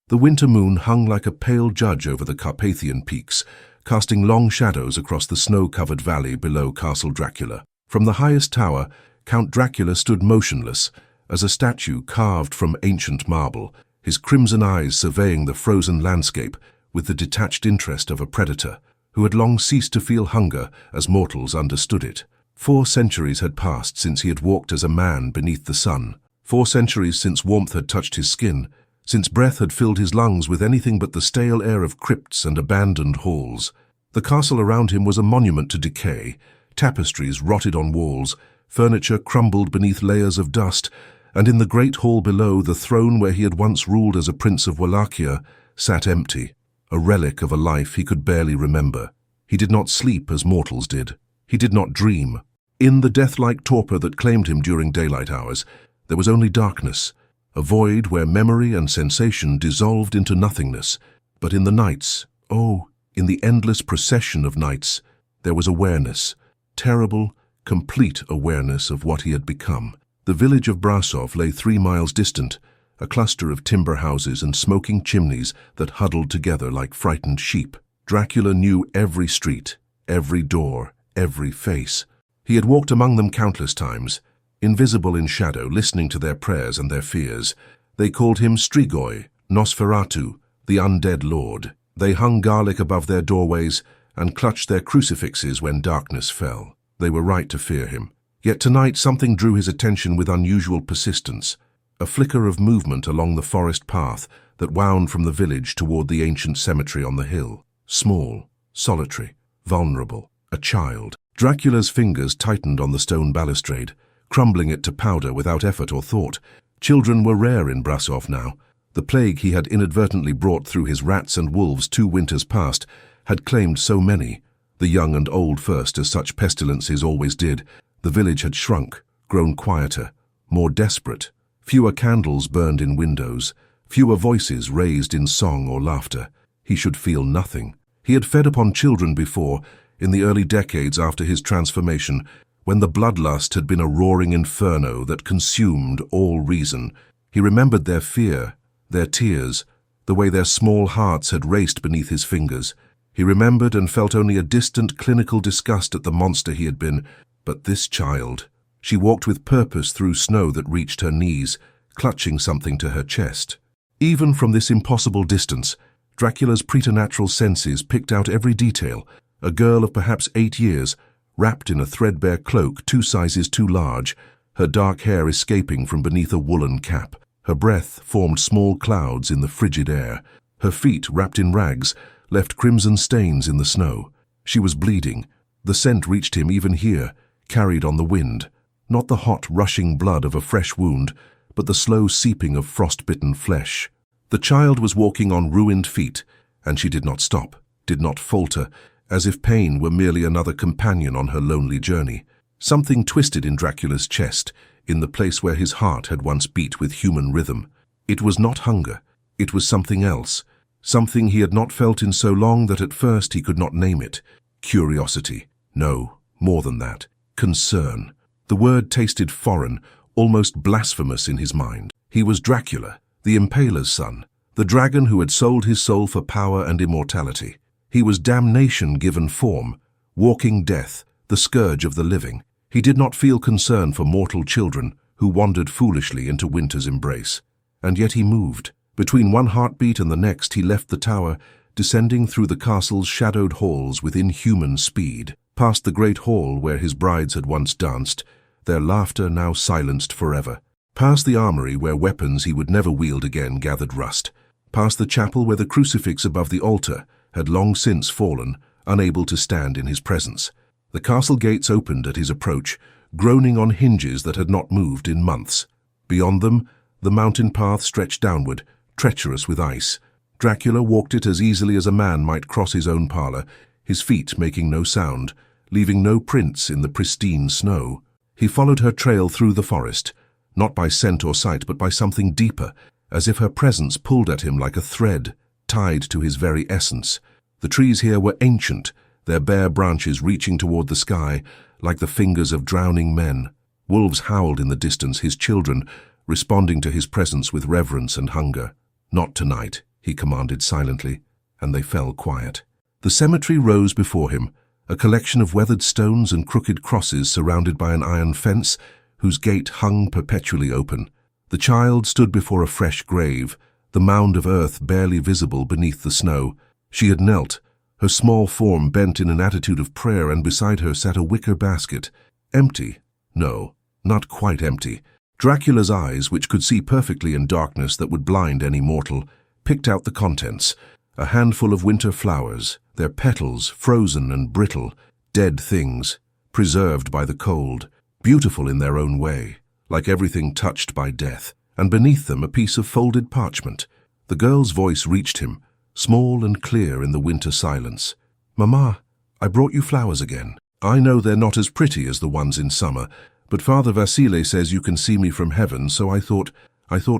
The winter moon hung like a pale judge over the Carpathian peaks, casting long shadows across the snow-covered valley below Castle Dracula. From the highest tower, Count Dracula stood motionless, as a statue carved from ancient marble, his crimson eyes surveying the frozen landscape with the detached interest of a predator who had long ceased to feel hunger as mortals understood it. 4 centuries had passed since he had walked as a man beneath the sun. 4 centuries since warmth had touched his skin, since breath had filled his lungs with anything but the stale air of crypts and abandoned halls. The castle around him was a monument to decay. Tapestries rotted on walls, furniture crumbled beneath layers of dust, and in the great hall below, the throne where he had once ruled as a prince of Wallachia sat empty, a relic of a life he could barely remember. He did not sleep as mortals did. He did not dream. In the death-like torpor that claimed him during daylight hours, there was only darkness, a void where memory and sensation dissolved into nothingness. But in the nights, in the endless procession of nights, there was awareness, terrible, complete awareness of what he had become. The village of Brasov lay 3 miles distant, a cluster of timber houses and smoking chimneys that huddled together like frightened sheep. Dracula knew every street, every door, every face. He had walked among them countless times, invisible in shadow, listening to their prayers and their fears. They called him Strigoi, Nosferatu, the undead lord. They hung garlic above their doorways and clutched their crucifixes when darkness fell. They were right to fear him. Yet tonight something drew his attention with unusual persistence, a flicker of movement along the forest path that wound from the village toward the ancient cemetery on the hill. Small, solitary, vulnerable, a child. Dracula's fingers tightened on the stone balustrade, crumbling it to powder without effort or thought. Children were rare in Brasov now. The plague he had inadvertently brought through his rats and wolves 2 winters past had claimed so many, the young and old first, as such pestilences always did. The village had shrunk, grown quieter, more desperate. Fewer candles burned in windows, fewer voices raised in song or laughter. He should feel nothing. He had fed upon children before, in the early decades after his transformation, when the bloodlust had been a roaring inferno that consumed all reason. He remembered their fear, their tears, the way their small hearts had raced beneath his fingers. He remembered and felt only a distant clinical disgust at the monster he had been. But this child, she walked with purpose through snow that reached her knees, clutching something to her chest. Even from this impossible distance, Dracula's preternatural senses picked out every detail. A girl of perhaps 8 years, wrapped in a threadbare cloak 2 sizes too large, her dark hair escaping from beneath a woolen cap. Her breath formed small clouds in the frigid air. Her feet, wrapped in rags, left crimson stains in the snow. She was bleeding. The scent reached him even here, carried on the wind. Not the hot, rushing blood of a fresh wound, but the slow seeping of frost-bitten flesh. The child was walking on ruined feet, and she did not stop, did not falter, as if pain were merely another companion on her lonely journey. Something twisted in Dracula's chest, in the place where his heart had once beat with human rhythm. It was not hunger. It was something else, something he had not felt in so long that at first he could not name it. Curiosity. No, more than that. Concern. The word tasted foreign, almost blasphemous in his mind. He was Dracula, the Impaler's son, the dragon who had sold his soul for power and immortality. He was damnation given form, walking death, the scourge of the living. He did not feel concern for mortal children who wandered foolishly into winter's embrace. And yet he moved. Between one heartbeat and the next, he left the tower, descending through the castle's shadowed halls with inhuman speed, past the great hall where his brides had once danced, their laughter now silenced forever, past the armory where weapons he would never wield again gathered rust, past the chapel where the crucifix above the altar had long since fallen, unable to stand in his presence. The castle gates opened at his approach, groaning on hinges that had not moved in months. Beyond them, the mountain path stretched downward, treacherous with ice. Dracula walked it as easily as a man might cross his own parlor, his feet making no sound, leaving no prints in the pristine snow. He followed her trail through the forest, not by scent or sight, but by something deeper, as if her presence pulled at him like a thread, tied to his very essence. The trees here were ancient, their bare branches reaching toward the sky like the fingers of drowning men. Wolves howled in the distance, his children responding to his presence with reverence and hunger. Not tonight, he commanded silently, and they fell quiet. The cemetery rose before him, a collection of weathered stones and crooked crosses surrounded by an iron fence whose gate hung perpetually open. The child stood before a fresh grave, the mound of earth barely visible beneath the snow. She had knelt, her small form bent in an attitude of prayer, and beside her sat a wicker basket. Empty. No, not quite empty. Dracula's eyes, which could see perfectly in darkness that would blind any mortal, picked out the contents. A handful of winter flowers, their petals frozen and brittle, dead things, preserved by the cold, beautiful in their own way, like everything touched by death, and beneath them a piece of folded parchment. The girl's voice reached him, small and clear in the winter silence. "Mama, I brought you flowers again. I know they're not as pretty as the ones in summer, but Father Vasile says you can see me from heaven, so I thought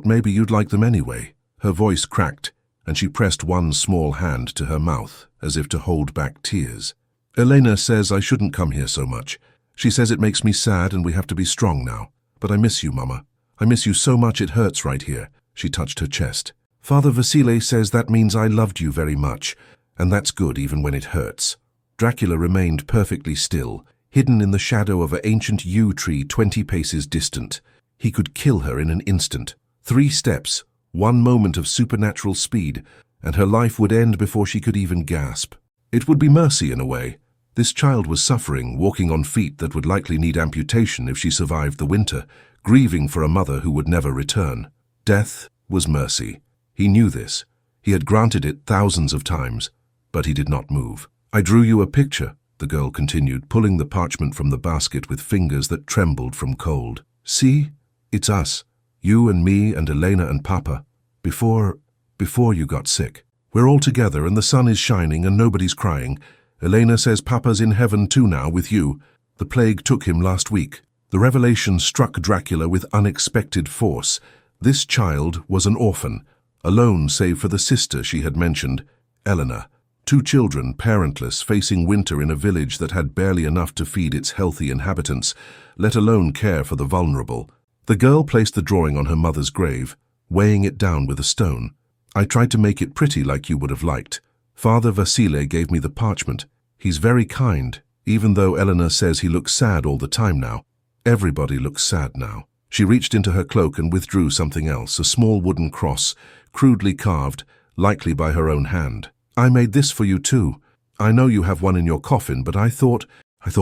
maybe you'd like them anyway." Her voice cracked, and she pressed one small hand to her mouth, as if to hold back tears. "Elena says I shouldn't come here so much. She says it makes me sad and we have to be strong now. But I miss you, Mama. I miss you so much it hurts right here." She touched her chest. "Father Vasile says that means I loved you very much, and that's good even when it hurts." Dracula remained perfectly still, hidden in the shadow of an ancient yew tree 20 paces distant. He could kill her in an instant. 3 steps, 1 moment of supernatural speed, and her life would end before she could even gasp. It would be mercy in a way. This child was suffering, walking on feet that would likely need amputation if she survived the winter, grieving for a mother who would never return. Death was mercy. He knew this. He had granted it thousands of times, but he did not move. "I drew you a picture," the girl continued, pulling the parchment from the basket with fingers that trembled from cold. "See? It's us. You and me and Elena and Papa. Before you got sick. We're all together and the sun is shining and nobody's crying. Elena says Papa's in heaven too now with you. The plague took him last week." The revelation struck Dracula with unexpected force. This child was an orphan, alone save for the sister she had mentioned, Elena. 2 children, parentless, facing winter in a village that had barely enough to feed its healthy inhabitants, let alone care for the vulnerable. The girl placed the drawing on her mother's grave, weighing it down with a stone. "I tried to make it pretty like you would have liked. Father Vasile gave me the parchment. He's very kind, even though Elena says he looks sad all the time now. Everybody looks sad now." She reached into her cloak and withdrew something else, a small wooden cross, crudely carved, likely by her own hand. "I made this for you too. I know you have one in your coffin, but I thought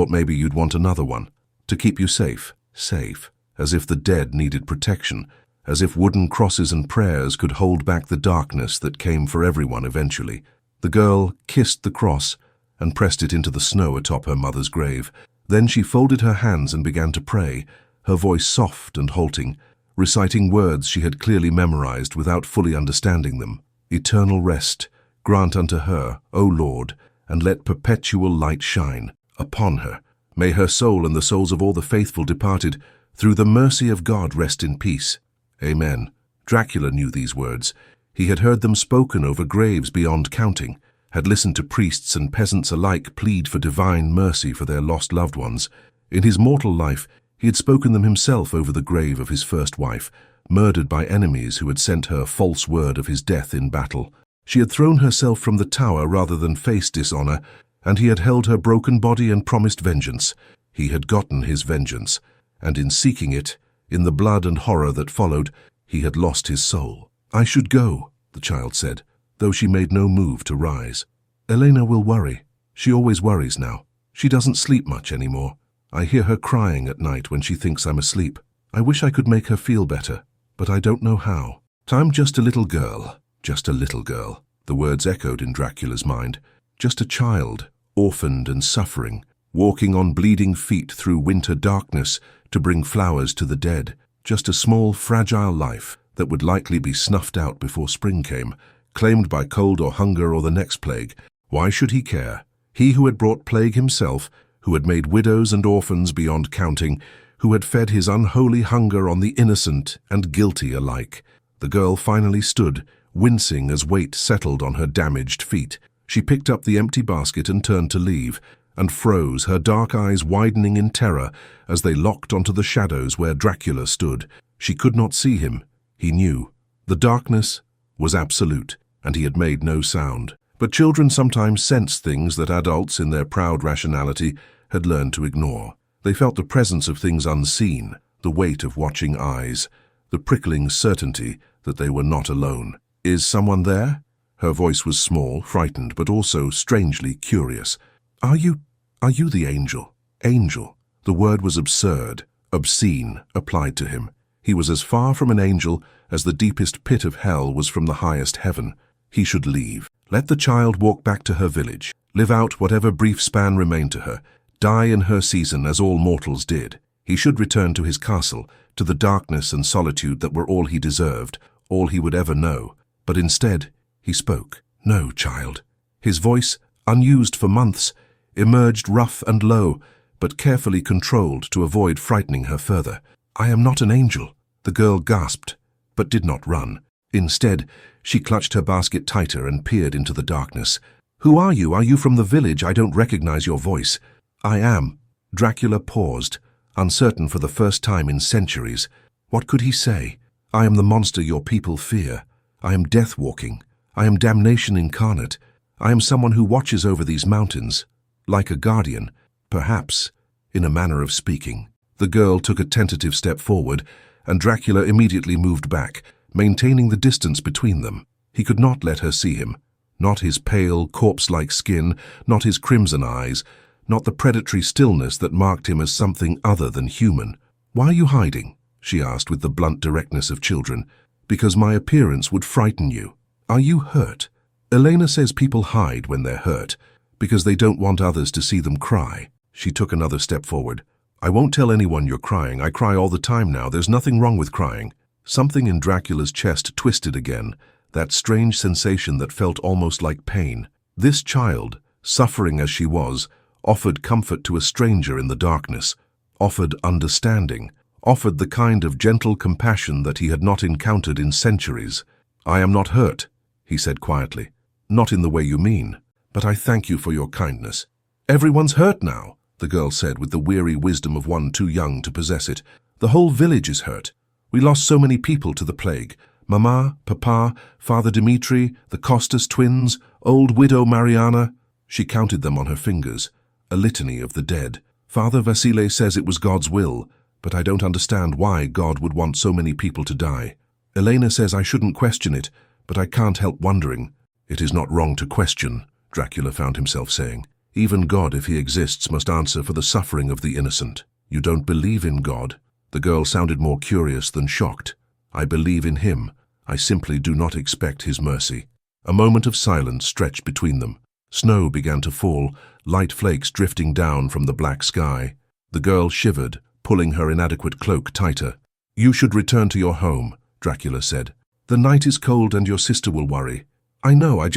maybe you'd want another one. To keep you safe. Safe. As if the dead needed protection. As if wooden crosses and prayers could hold back the darkness that came for everyone eventually." The girl kissed the cross and pressed it into the snow atop her mother's grave. Then she folded her hands and began to pray, her voice soft and halting, reciting words she had clearly memorized without fully understanding them. "Eternal rest grant unto her, O Lord, and let perpetual light shine upon her. May her soul and the souls of all the faithful departed, through the mercy of God, rest in peace. Amen." Dracula knew these words. He had heard them spoken over graves beyond counting, had listened to priests and peasants alike plead for divine mercy for their lost loved ones. In his mortal life, he had spoken them himself over the grave of his first wife, murdered by enemies who had sent her false word of his death in battle. She had thrown herself from the tower rather than face dishonor, and he had held her broken body and promised vengeance. He had gotten his vengeance, and in seeking it, in the blood and horror that followed, he had lost his soul. "I should go," the child said, though she made no move to rise. "Elena will worry. She always worries now. She doesn't sleep much anymore. I hear her crying at night when she thinks I'm asleep. I wish I could make her feel better, but I don't know how. I'm just a little girl, just a little girl." The words echoed in Dracula's mind. Just a child, orphaned and suffering, walking on bleeding feet through winter darkness to bring flowers to the dead. Just a small, fragile life that would likely be snuffed out before spring came, claimed by cold or hunger or the next plague. Why should he care? He who had brought plague himself, who had made widows and orphans beyond counting, who had fed his unholy hunger on the innocent and guilty alike. The girl finally stood, wincing as weight settled on her damaged feet. She picked up the empty basket and turned to leave, and froze, her dark eyes widening in terror as they locked onto the shadows where Dracula stood. She could not see him. He knew. The darkness was absolute, and he had made no sound. But children sometimes sense things that adults, in their proud rationality, had learned to ignore. They felt the presence of things unseen, the weight of watching eyes, the prickling certainty that they were not alone. "Is someone there?" Her voice was small, frightened, but also strangely curious. Are you the angel?" Angel. The word was absurd, obscene, applied to him. He was as far from an angel as the deepest pit of hell was from the highest heaven. He should leave. Let the child walk back to her village, live out whatever brief span remained to her, die in her season as all mortals did. He should return to his castle, to the darkness and solitude that were all he deserved, all he would ever know. But instead, he spoke. "No, child." His voice, unused for months, emerged rough and low, but carefully controlled to avoid frightening her further. "I am not an angel." The girl gasped, but did not run. Instead, she clutched her basket tighter and peered into the darkness. "Who are you? Are you from the village? I don't recognize your voice." "I am." Dracula paused, uncertain for the first time in centuries. What could he say? "I am the monster your people fear. I am death walking. I am damnation incarnate. I am someone who watches over these mountains, like a guardian, perhaps, in a manner of speaking." The girl took a tentative step forward, and Dracula immediately moved back, maintaining the distance between them. He could not let her see him. Not his pale, corpse-like skin, not his crimson eyes, not the predatory stillness that marked him as something other than human. "Why are you hiding?" she asked with the blunt directness of children. "Because my appearance would frighten you." "Are you hurt?" "Elena says people hide when they're hurt, because they don't want others to see them cry." She took another step forward. "I won't tell anyone you're crying. I cry all the time now. There's nothing wrong with crying." Something in Dracula's chest twisted again, that strange sensation that felt almost like pain. This child, suffering as she was, offered comfort to a stranger in the darkness, offered understanding, offered the kind of gentle compassion that he had not encountered in centuries. "I am not hurt," he said quietly. "Not in the way you mean, but I thank you for your kindness." "Everyone's hurt now," the girl said with the weary wisdom of one too young to possess it. "The whole village is hurt. We lost so many people to the plague. Mama, Papa, Father Dimitri, the Costas twins, old widow Mariana." She counted them on her fingers, a litany of the dead. "Father Vasile says it was God's will, but I don't understand why God would want so many people to die. Elena says I shouldn't question it, but I can't help wondering." "It is not wrong to question," Dracula found himself saying. "Even God, if he exists, must answer for the suffering of the innocent." "You don't believe in God?" The girl sounded more curious than shocked. "I believe in him. I simply do not expect his mercy." A moment of silence stretched between them. Snow began to fall, light flakes drifting down from the black sky. The girl shivered, pulling her inadequate cloak tighter. "You should return to your home," Dracula said. "The night is cold and your sister will worry." "I know, I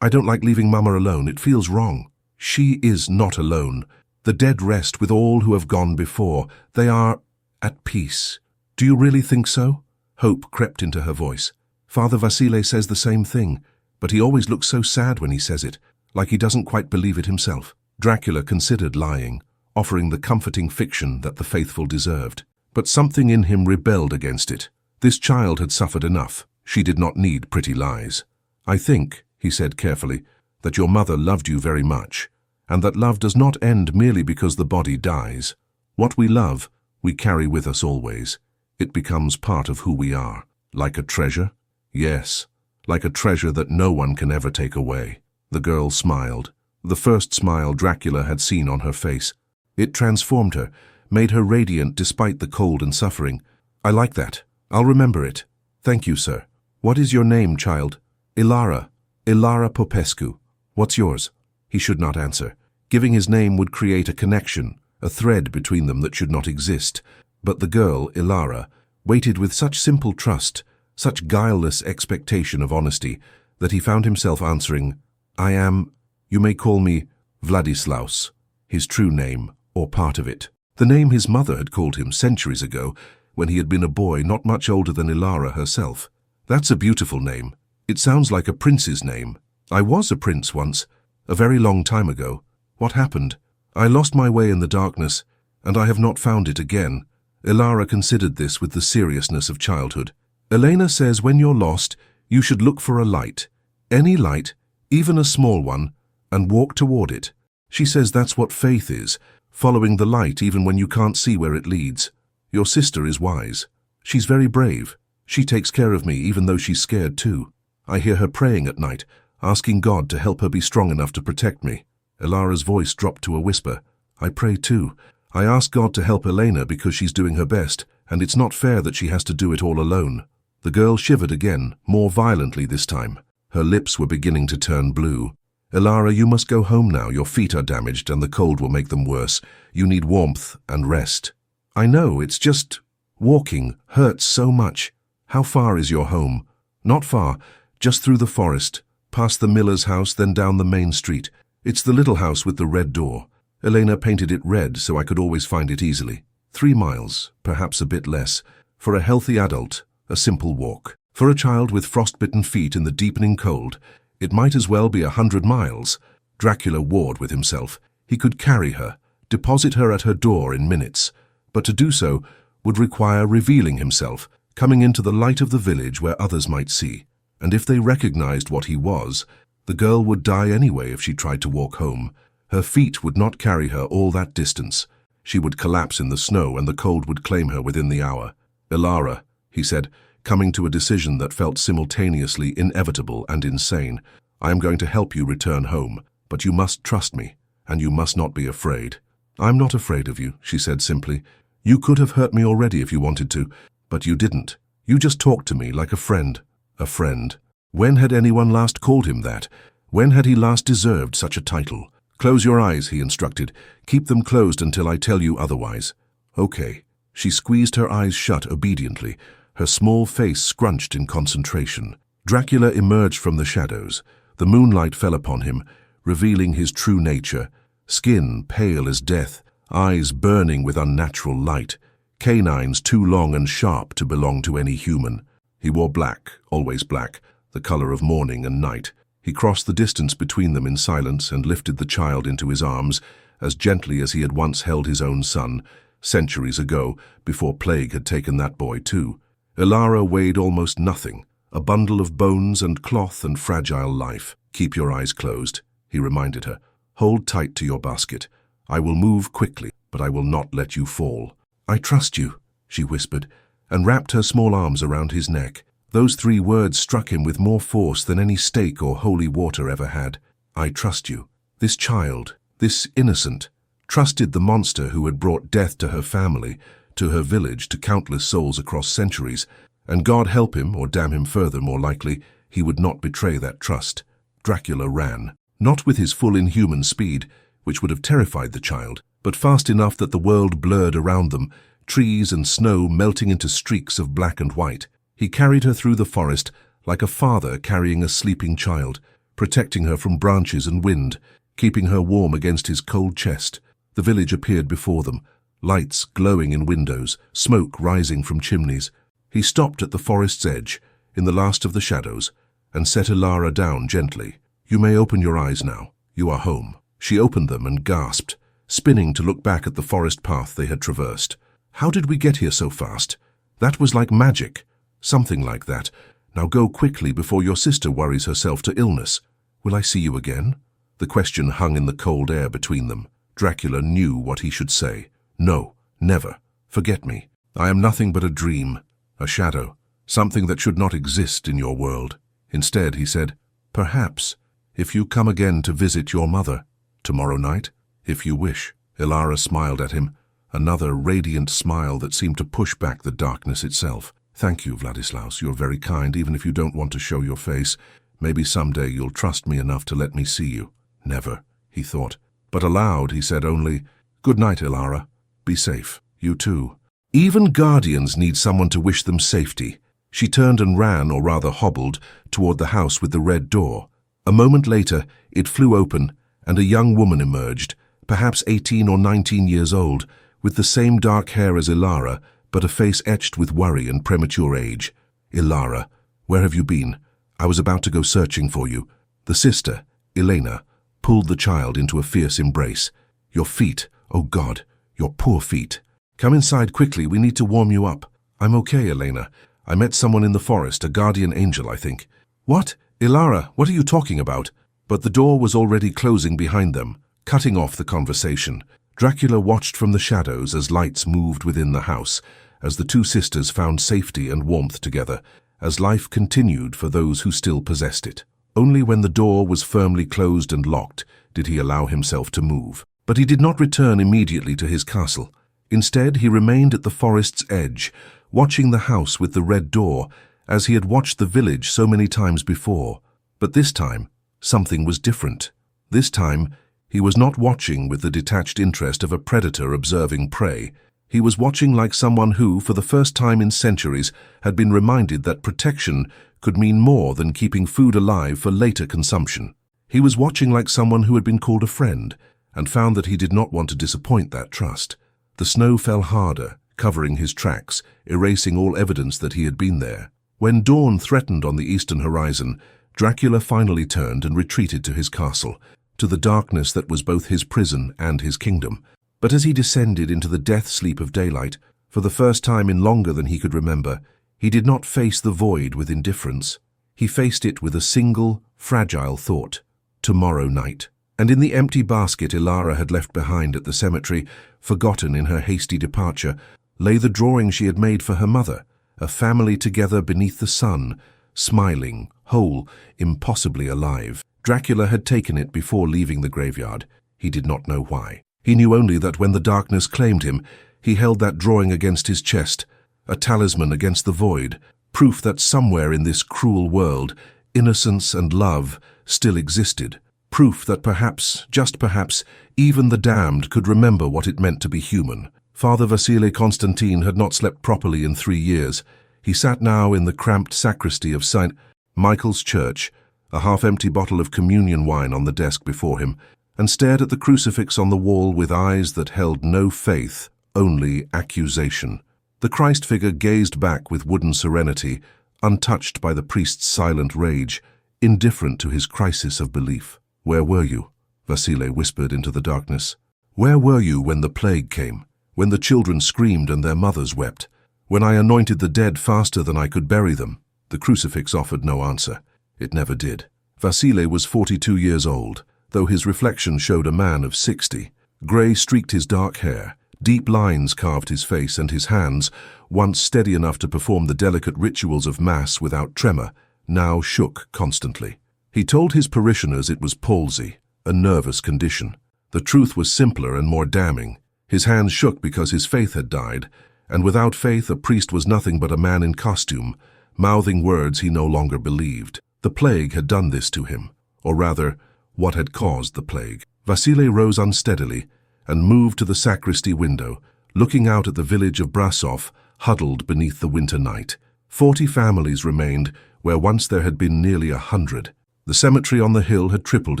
don't like leaving Mama alone. It feels wrong." "She is not alone. The dead rest with all who have gone before. They are at peace." "Do you really think so?" Hope crept into her voice. "Father Vasile says the same thing, but he always looks so sad when he says it, like he doesn't quite believe it himself." Dracula considered lying, offering the comforting fiction that the faithful deserved. But something in him rebelled against it. This child had suffered enough. She did not need pretty lies. "I think," he said carefully, "that your mother loved you very much, and that love does not end merely because the body dies. What we love, we carry with us always. It becomes part of who we are. Like a treasure? Yes, like a treasure that no one can ever take away." The girl smiled, the first smile Dracula had seen on her face. It transformed her, made her radiant despite the cold and suffering. "I like that. I'll remember it. Thank you, sir." "What is your name, child?" "Ilara. Ilara Popescu." "What's yours?" He should not answer. Giving his name would create a connection, a thread between them that should not exist. But the girl, Ilara, waited with such simple trust, such guileless expectation of honesty, that he found himself answering, "I am, you may call me Vladislaus," his true name, or part of it. The name his mother had called him centuries ago, when he had been a boy not much older than Ilara herself. "That's a beautiful name. It sounds like a prince's name. I was a prince once, a very long time ago. What happened? I lost my way in the darkness, and I have not found it again." Ilara considered this with the seriousness of childhood. "Elena says when you're lost, you should look for a light. Any light, even a small one, and walk toward it. She says that's what faith is, following the light even when you can't see where it leads. Your sister is wise. She's very brave. She takes care of me even though she's scared too. I hear her praying at night, asking God to help her be strong enough to protect me. Elara's voice dropped to a whisper. I pray too. I ask God to help Elena because she's doing her best, and it's not fair that she has to do it all alone. The girl shivered again, more violently this time. Her lips were beginning to turn blue. Elara, you must go home now. Your feet are damaged and the cold will make them worse. You need warmth and rest. I know, it's just walking hurts so much. How far is your home? Not far, just through the forest, past the miller's house, then down the main street. It's the little house with the red door. Elena painted it red so I could always find it easily. 3 miles, perhaps a bit less. For a healthy adult, a simple walk. For a child with frostbitten feet in the deepening cold, it might as well be 100 miles. Dracula warred with himself. He could carry her, deposit her at her door in minutes. But to do so would require revealing himself, coming into the light of the village where others might see. And if they recognized what he was, the girl would die anyway if she tried to walk home. Her feet would not carry her all that distance. She would collapse in the snow and the cold would claim her within the hour. Elara, he said, coming to a decision that felt simultaneously inevitable and insane. I am going to help you return home, but you must trust me, and you must not be afraid. I'm not afraid of you, she said simply. You could have hurt me already if you wanted to, but you didn't. You just talked to me like a friend. A friend. When had anyone last called him that? When had he last deserved such a title? Close your eyes, he instructed. Keep them closed until I tell you otherwise. Okay. She squeezed her eyes shut obediently, her small face scrunched in concentration. Dracula emerged from the shadows. The moonlight fell upon him, revealing his true nature. Skin pale as death, eyes burning with unnatural light, canines too long and sharp to belong to any human. He wore black, always black, the color of morning and night. He crossed the distance between them in silence and lifted the child into his arms, as gently as he had once held his own son, centuries ago, before plague had taken that boy too. Elara weighed almost nothing, a bundle of bones and cloth and fragile life. Keep your eyes closed, he reminded her. Hold tight to your basket. I will move quickly, but I will not let you fall. I trust you, she whispered, and wrapped her small arms around his neck. Those 3 words struck him with more force than any stake or holy water ever had. I trust you. This child, this innocent, trusted the monster who had brought death to her family, to her village, to countless souls across centuries, and God help him, or damn him further more likely, he would not betray that trust. Dracula ran, not with his full inhuman speed, which would have terrified the child, but fast enough that the world blurred around them, trees and snow melting into streaks of black and white. He carried her through the forest like a father carrying a sleeping child, protecting her from branches and wind, keeping her warm against his cold chest. The village appeared before them, lights glowing in windows, smoke rising from chimneys. He stopped at the forest's edge, in the last of the shadows, and set Elara down gently. You may open your eyes now. You are home. She opened them and gasped, spinning to look back at the forest path they had traversed. How did we get here so fast? That was like magic. Something like that. Now go quickly before your sister worries herself to illness. Will I see you again? The question hung in the cold air between them. Dracula knew what he should say. No, never. Forget me. I am nothing but a dream, a shadow, something that should not exist in your world. Instead, he said, perhaps, if you come again to visit your mother, tomorrow night, if you wish. Elara smiled at him, another radiant smile that seemed to push back the darkness itself. Thank you, Vladislaus. You're very kind, even if you don't want to show your face. Maybe someday you'll trust me enough to let me see you. Never, he thought. But aloud he said only, Good night, Elara. Be safe. You too. Even guardians need someone to wish them safety. She turned and ran, or rather hobbled, toward the house with the red door. A moment later, it flew open, and a young woman emerged, perhaps 18 or 19 years old, with the same dark hair as Elara, but a face etched with worry and premature age. Elara, where have you been? I was about to go searching for you. The sister, Elena, pulled the child into a fierce embrace. Your feet, oh God, your poor feet. Come inside quickly, we need to warm you up. I'm okay, Elena. I met someone in the forest, a guardian angel, I think. What? Ilara, what are you talking about? But the door was already closing behind them, cutting off the conversation. Dracula watched from the shadows as lights moved within the house, as the two sisters found safety and warmth together, as life continued for those who still possessed it. Only when the door was firmly closed and locked did he allow himself to move. But he did not return immediately to his castle. Instead, he remained at the forest's edge, watching the house with the red door, as he had watched the village so many times before. But this time, something was different. This time, he was not watching with the detached interest of a predator observing prey. He was watching like someone who, for the first time in centuries, had been reminded that protection could mean more than keeping food alive for later consumption. He was watching like someone who had been called a friend, and found that he did not want to disappoint that trust. The snow fell harder, covering his tracks, erasing all evidence that he had been there. When dawn threatened on the eastern horizon, Dracula finally turned and retreated to his castle, to the darkness that was both his prison and his kingdom. But as he descended into the death sleep of daylight, for the first time in longer than he could remember, he did not face the void with indifference. He faced it with a single, fragile thought: tomorrow night. And in the empty basket Ilara had left behind at the cemetery, forgotten in her hasty departure, lay the drawing she had made for her mother, a family together beneath the sun, smiling, whole, impossibly alive. Dracula had taken it before leaving the graveyard. He did not know why. He knew only that when the darkness claimed him, he held that drawing against his chest, a talisman against the void, proof that somewhere in this cruel world, innocence and love still existed. Proof that perhaps, just perhaps, even the damned could remember what it meant to be human. Father Vasile Constantine had not slept properly in 3 years. He sat now in the cramped sacristy of St. Michael's Church, a half-empty bottle of communion wine on the desk before him, and stared at the crucifix on the wall with eyes that held no faith, only accusation. The Christ figure gazed back with wooden serenity, untouched by the priest's silent rage, indifferent to his crisis of belief. "Where were you?" Vasile whispered into the darkness. "Where were you when the plague came? When the children screamed and their mothers wept? When I anointed the dead faster than I could bury them?" The crucifix offered no answer. It never did. Vasile was 42 years old, though his reflection showed a man of 60. Grey streaked his dark hair, deep lines carved his face, and his hands, once steady enough to perform the delicate rituals of Mass without tremor, now shook constantly. He told his parishioners it was palsy, a nervous condition. The truth was simpler and more damning. His hands shook because his faith had died, and without faith a priest was nothing but a man in costume, mouthing words he no longer believed. The plague had done this to him, or rather, what had caused the plague. Vasile rose unsteadily and moved to the sacristy window, looking out at the village of Brasov, huddled beneath the winter night. 40 families remained where once there had been nearly 100. The cemetery on the hill had tripled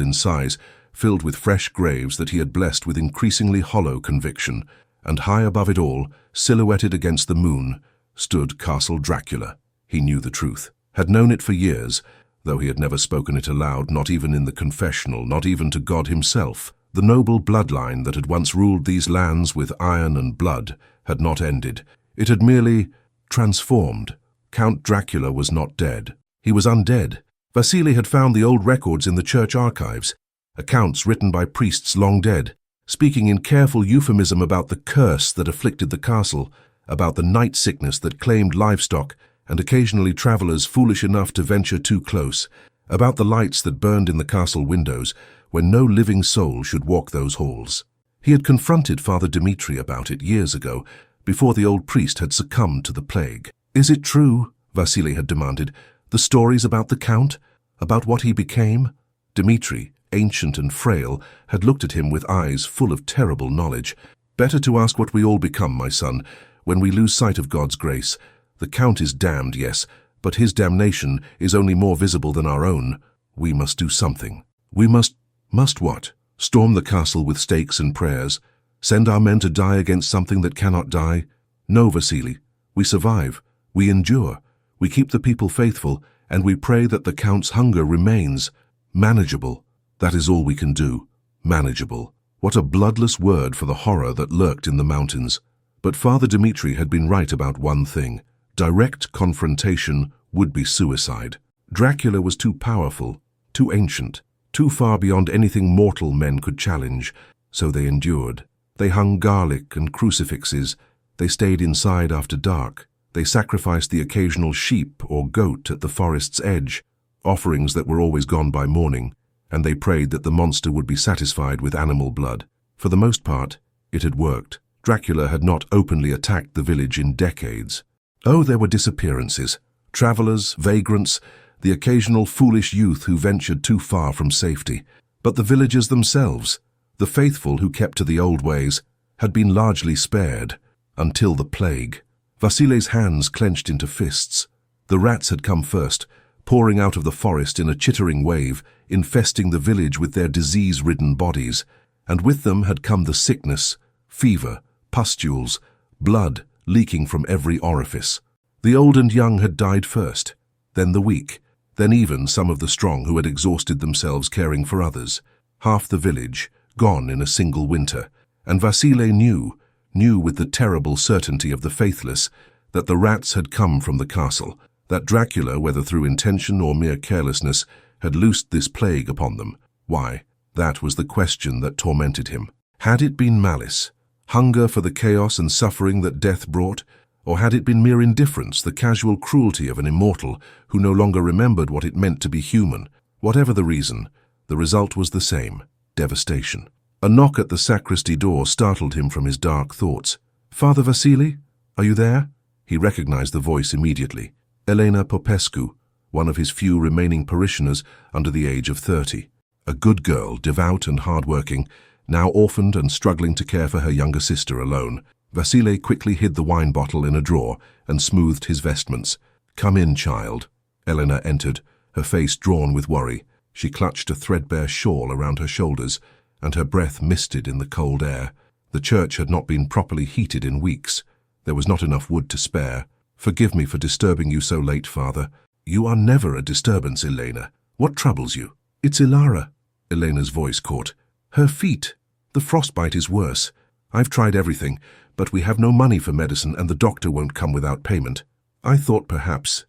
in size, filled with fresh graves that he had blessed with increasingly hollow conviction, and high above it all, silhouetted against the moon, stood Castle Dracula. He knew the truth, had known it for years, though he had never spoken it aloud, not even in the confessional, not even to God himself. The noble bloodline that had once ruled these lands with iron and blood had not ended. It had merely transformed. Count Dracula was not dead. He was undead. Vasile had found the old records in the church archives, accounts written by priests long dead, speaking in careful euphemism about the curse that afflicted the castle, about the night sickness that claimed livestock and occasionally travelers foolish enough to venture too close, about the lights that burned in the castle windows when no living soul should walk those halls. He had confronted Father Dmitri about it years ago, before the old priest had succumbed to the plague. "Is it true?" Vasile had demanded. "The stories about the Count? About what he became?" Dmitri, ancient and frail, had looked at him with eyes full of terrible knowledge. "Better to ask what we all become, my son, when we lose sight of God's grace. The Count is damned, yes, but his damnation is only more visible than our own. We must do something. We must what? Storm the castle with stakes and prayers? Send our men to die against something that cannot die? No, Vasile. We survive. We endure. We keep the people faithful, and we pray that the Count's hunger remains manageable. That is all we can do. Manageable. What a bloodless word for the horror that lurked in the mountains. But Father Dmitri had been right about one thing. Direct confrontation would be suicide. Dracula was too powerful, too ancient, too far beyond anything mortal men could challenge, so they endured. They hung garlic and crucifixes, they stayed inside after dark, they sacrificed the occasional sheep or goat at the forest's edge, offerings that were always gone by morning, and they prayed that the monster would be satisfied with animal blood. For the most part, it had worked. Dracula had not openly attacked the village in decades. Oh, there were disappearances, travelers, vagrants, the occasional foolish youth who ventured too far from safety. But the villagers themselves, the faithful who kept to the old ways, had been largely spared, until the plague. Vasilei's hands clenched into fists. The rats had come first, pouring out of the forest in a chittering wave, infesting the village with their disease-ridden bodies, and with them had come the sickness, fever, pustules, blood leaking from every orifice. The old and young had died first, then the weak, then even some of the strong who had exhausted themselves caring for others. Half the village, gone in a single winter, and Vasilei knew with the terrible certainty of the faithless, that the rats had come from the castle, that Dracula, whether through intention or mere carelessness, had loosed this plague upon them. Why? That was the question that tormented him. Had it been malice, hunger for the chaos and suffering that death brought, or had it been mere indifference, the casual cruelty of an immortal who no longer remembered what it meant to be human? Whatever the reason, the result was the same: devastation. A knock at the sacristy door startled him from his dark thoughts. "Father Vasily, are you there?" He recognized the voice immediately. Elena Popescu, one of his few remaining parishioners under the age of 30. A good girl, devout and hard-working, now orphaned and struggling to care for her younger sister alone. Vasily quickly hid the wine bottle in a drawer and smoothed his vestments. "Come in, child." Elena entered, her face drawn with worry. She clutched a threadbare shawl around her shoulders, and her breath misted in the cold air. The church had not been properly heated in weeks. There was not enough wood to spare. "Forgive me for disturbing you so late, Father." "You are never a disturbance, Elena. What troubles you?" "It's Ilara," Elena's voice caught. "Her feet. The frostbite is worse. I've tried everything, but we have no money for medicine and the doctor won't come without payment. I thought perhaps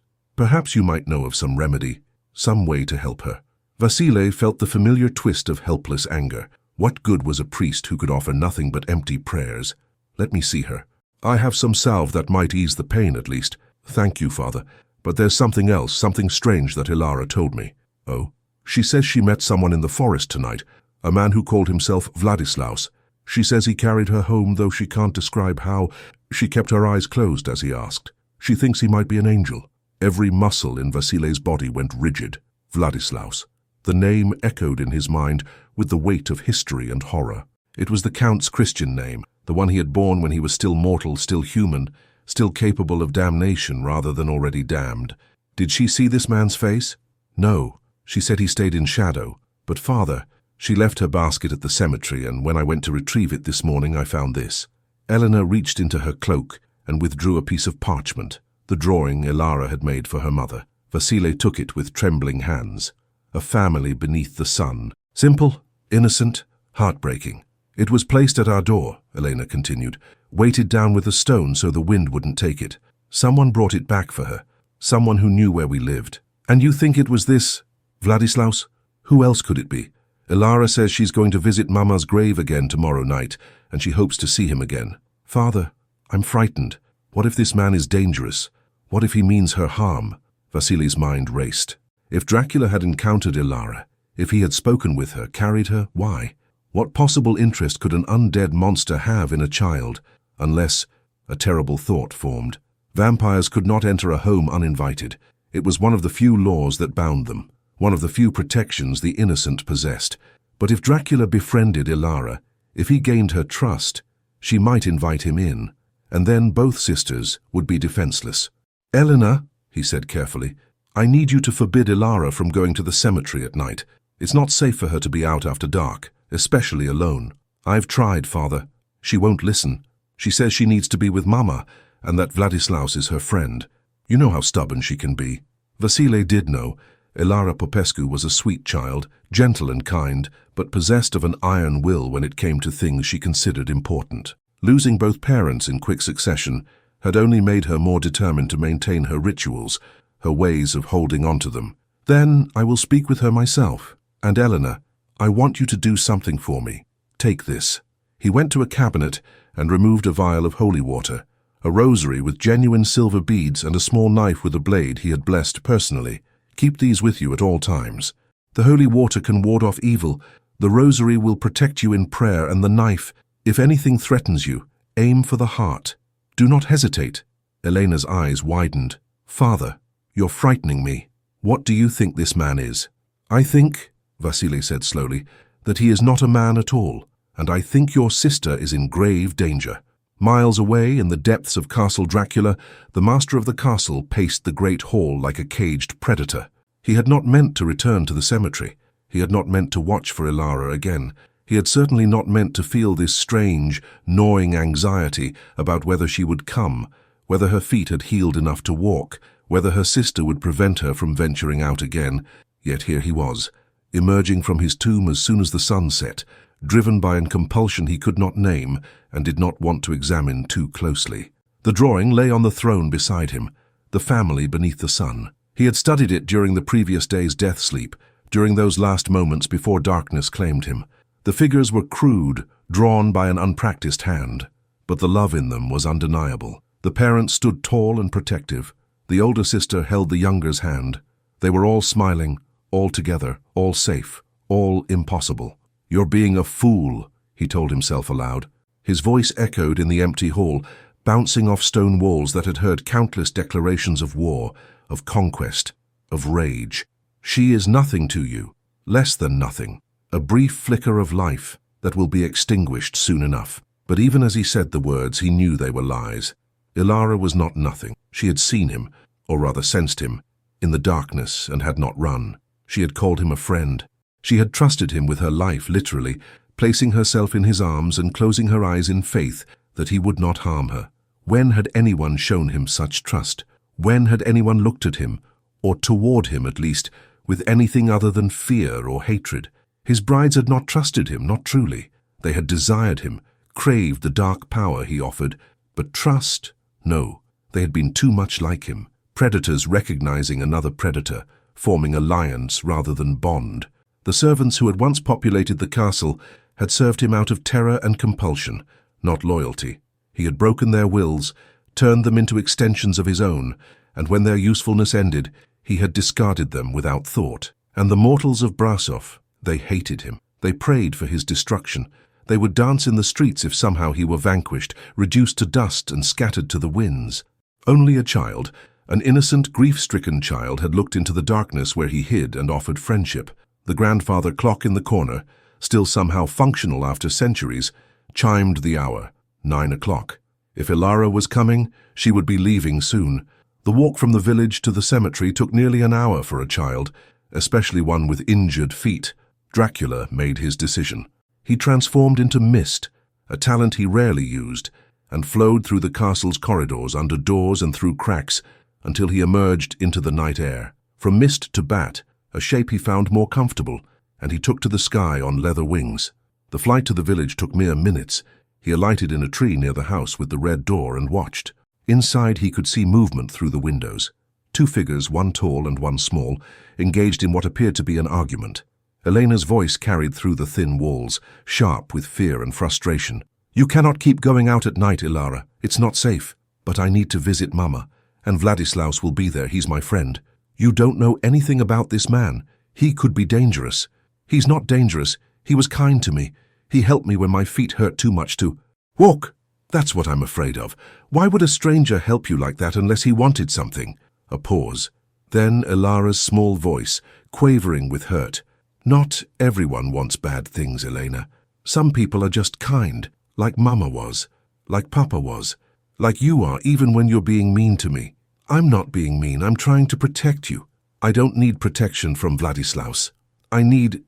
you might know of some remedy, some way to help her." Vasily felt the familiar twist of helpless anger. What good was a priest who could offer nothing but empty prayers? "Let me see her. I have some salve that might ease the pain at least." "Thank you, Father, but there's something else, something strange that Ilara told me." "Oh?" "She says she met someone in the forest tonight, a man who called himself Vladislaus. She says he carried her home, though she can't describe how. She kept her eyes closed as he asked. She thinks he might be an angel." Every muscle in Vasilei's body went rigid. Vladislaus. The name echoed in his mind with the weight of history and horror. It was the Count's Christian name, the one he had borne when he was still mortal, still human, still capable of damnation rather than already damned. Did she see this man's face? No. She said he stayed in shadow. But Father, she left her basket at the cemetery, and when I went to retrieve it this morning, I found this. Eleanor reached into her cloak and withdrew a piece of parchment, the drawing Ilara had made for her mother. Vasily took it with trembling hands. A family beneath the sun. Simple, innocent, heartbreaking. "It was placed at our door," Elena continued, "weighted down with a stone so the wind wouldn't take it. Someone brought it back for her, someone who knew where we lived." "And you think it was this Vladislaus? Who else could it be? Ilara says she's going to visit Mama's grave again tomorrow night, and she hopes to see him again." "Father, I'm frightened. What if this man is dangerous? What if he means her harm?" Vasily's mind raced. If Dracula had encountered Ilara, if he had spoken with her, carried her, why? What possible interest could an undead monster have in a child, unless a terrible thought formed? Vampires could not enter a home uninvited. It was one of the few laws that bound them, one of the few protections the innocent possessed. But if Dracula befriended Ilara, if he gained her trust, she might invite him in, and then both sisters would be defenseless. "Elena," he said carefully, "I need you to forbid Ilara from going to the cemetery at night. It's not safe for her to be out after dark, especially alone." "I've tried, Father. She won't listen. She says she needs to be with Mama, and that Vladislaus is her friend. You know how stubborn she can be." Vasily did know. Ilara Popescu was a sweet child, gentle and kind, but possessed of an iron will when it came to things she considered important. Losing both parents in quick succession had only made her more determined to maintain her rituals, her ways of holding on to them. Then I will speak with her myself. And Eleanor, I want you to do something for me. Take this." He went to a cabinet and removed a vial of holy water, a rosary with genuine silver beads and a small knife with a blade he had blessed personally. "Keep these with you at all times. The holy water can ward off evil. The rosary will protect you in prayer, and the knife, if anything threatens you, aim for the heart. Do not hesitate." Elena's eyes widened. "Father, you're frightening me. What do you think this man is?" "I think," Vasily said slowly, "that he is not a man at all, and I think your sister is in grave danger." Miles away, in the depths of Castle Dracula, the master of the castle paced the great hall like a caged predator. He had not meant to return to the cemetery. He had not meant to watch for Ilara again. He had certainly not meant to feel this strange, gnawing anxiety about whether she would come, whether her feet had healed enough to walk, whether her sister would prevent her from venturing out again. Yet here he was, emerging from his tomb as soon as the sun set, driven by a compulsion he could not name and did not want to examine too closely. The drawing lay on the throne beside him, the family beneath the sun. He had studied it during the previous day's death sleep, during those last moments before darkness claimed him. The figures were crude, drawn by an unpracticed hand, but the love in them was undeniable. The parents stood tall and protective. The older sister held the younger's hand. They were all smiling, all together, all safe, all impossible. "You're being a fool," he told himself aloud. His voice echoed in the empty hall, bouncing off stone walls that had heard countless declarations of war, of conquest, of rage. "She is nothing to you, less than nothing, a brief flicker of life that will be extinguished soon enough." But even as he said the words, he knew they were lies. Ilara was not nothing. She had seen him, or rather sensed him, in the darkness and had not run. She had called him a friend. She had trusted him with her life, literally, placing herself in his arms and closing her eyes in faith that he would not harm her. When had anyone shown him such trust? When had anyone looked at him, or toward him at least, with anything other than fear or hatred? His brides had not trusted him, not truly. They had desired him, craved the dark power he offered, but trust? No, they had been too much like him, predators recognizing another predator, forming alliance rather than bond. The servants who had once populated the castle had served him out of terror and compulsion, not loyalty. He had broken their wills, turned them into extensions of his own, and when their usefulness ended, he had discarded them without thought. And the mortals of Brasov, they hated him. They prayed for his destruction. They would dance in the streets if somehow he were vanquished, reduced to dust and scattered to the winds. Only a child, an innocent, grief-stricken child, had looked into the darkness where he hid and offered friendship. The grandfather clock in the corner, still somehow functional after centuries, chimed the hour, 9 o'clock. If Ilara was coming, she would be leaving soon. The walk from the village to the cemetery took nearly an hour for a child, especially one with injured feet. Dracula made his decision. He transformed into mist, a talent he rarely used, and flowed through the castle's corridors, under doors and through cracks, until he emerged into the night air. From mist to bat, a shape he found more comfortable, and he took to the sky on leather wings. The flight to the village took mere minutes. He alighted in a tree near the house with the red door and watched. Inside he could see movement through the windows. Two figures, one tall and one small, engaged in what appeared to be an argument. Elena's voice carried through the thin walls, sharp with fear and frustration. "You cannot keep going out at night, Ilara. It's not safe. But I need to visit Mama, and Vladislaus will be there. He's my friend. You don't know anything about this man. He could be dangerous." "He's not dangerous. He was kind to me. He helped me when my feet hurt too much to walk." "That's what I'm afraid of. Why would a stranger help you like that unless he wanted something?" A pause. Then Ilara's small voice, quavering with hurt. "Not everyone wants bad things, Elena. Some people are just kind, like Mama was, like Papa was, like you are even when you're being mean to me. I'm not being mean. I'm trying to protect you. I don't need protection from Vladislaus. I need...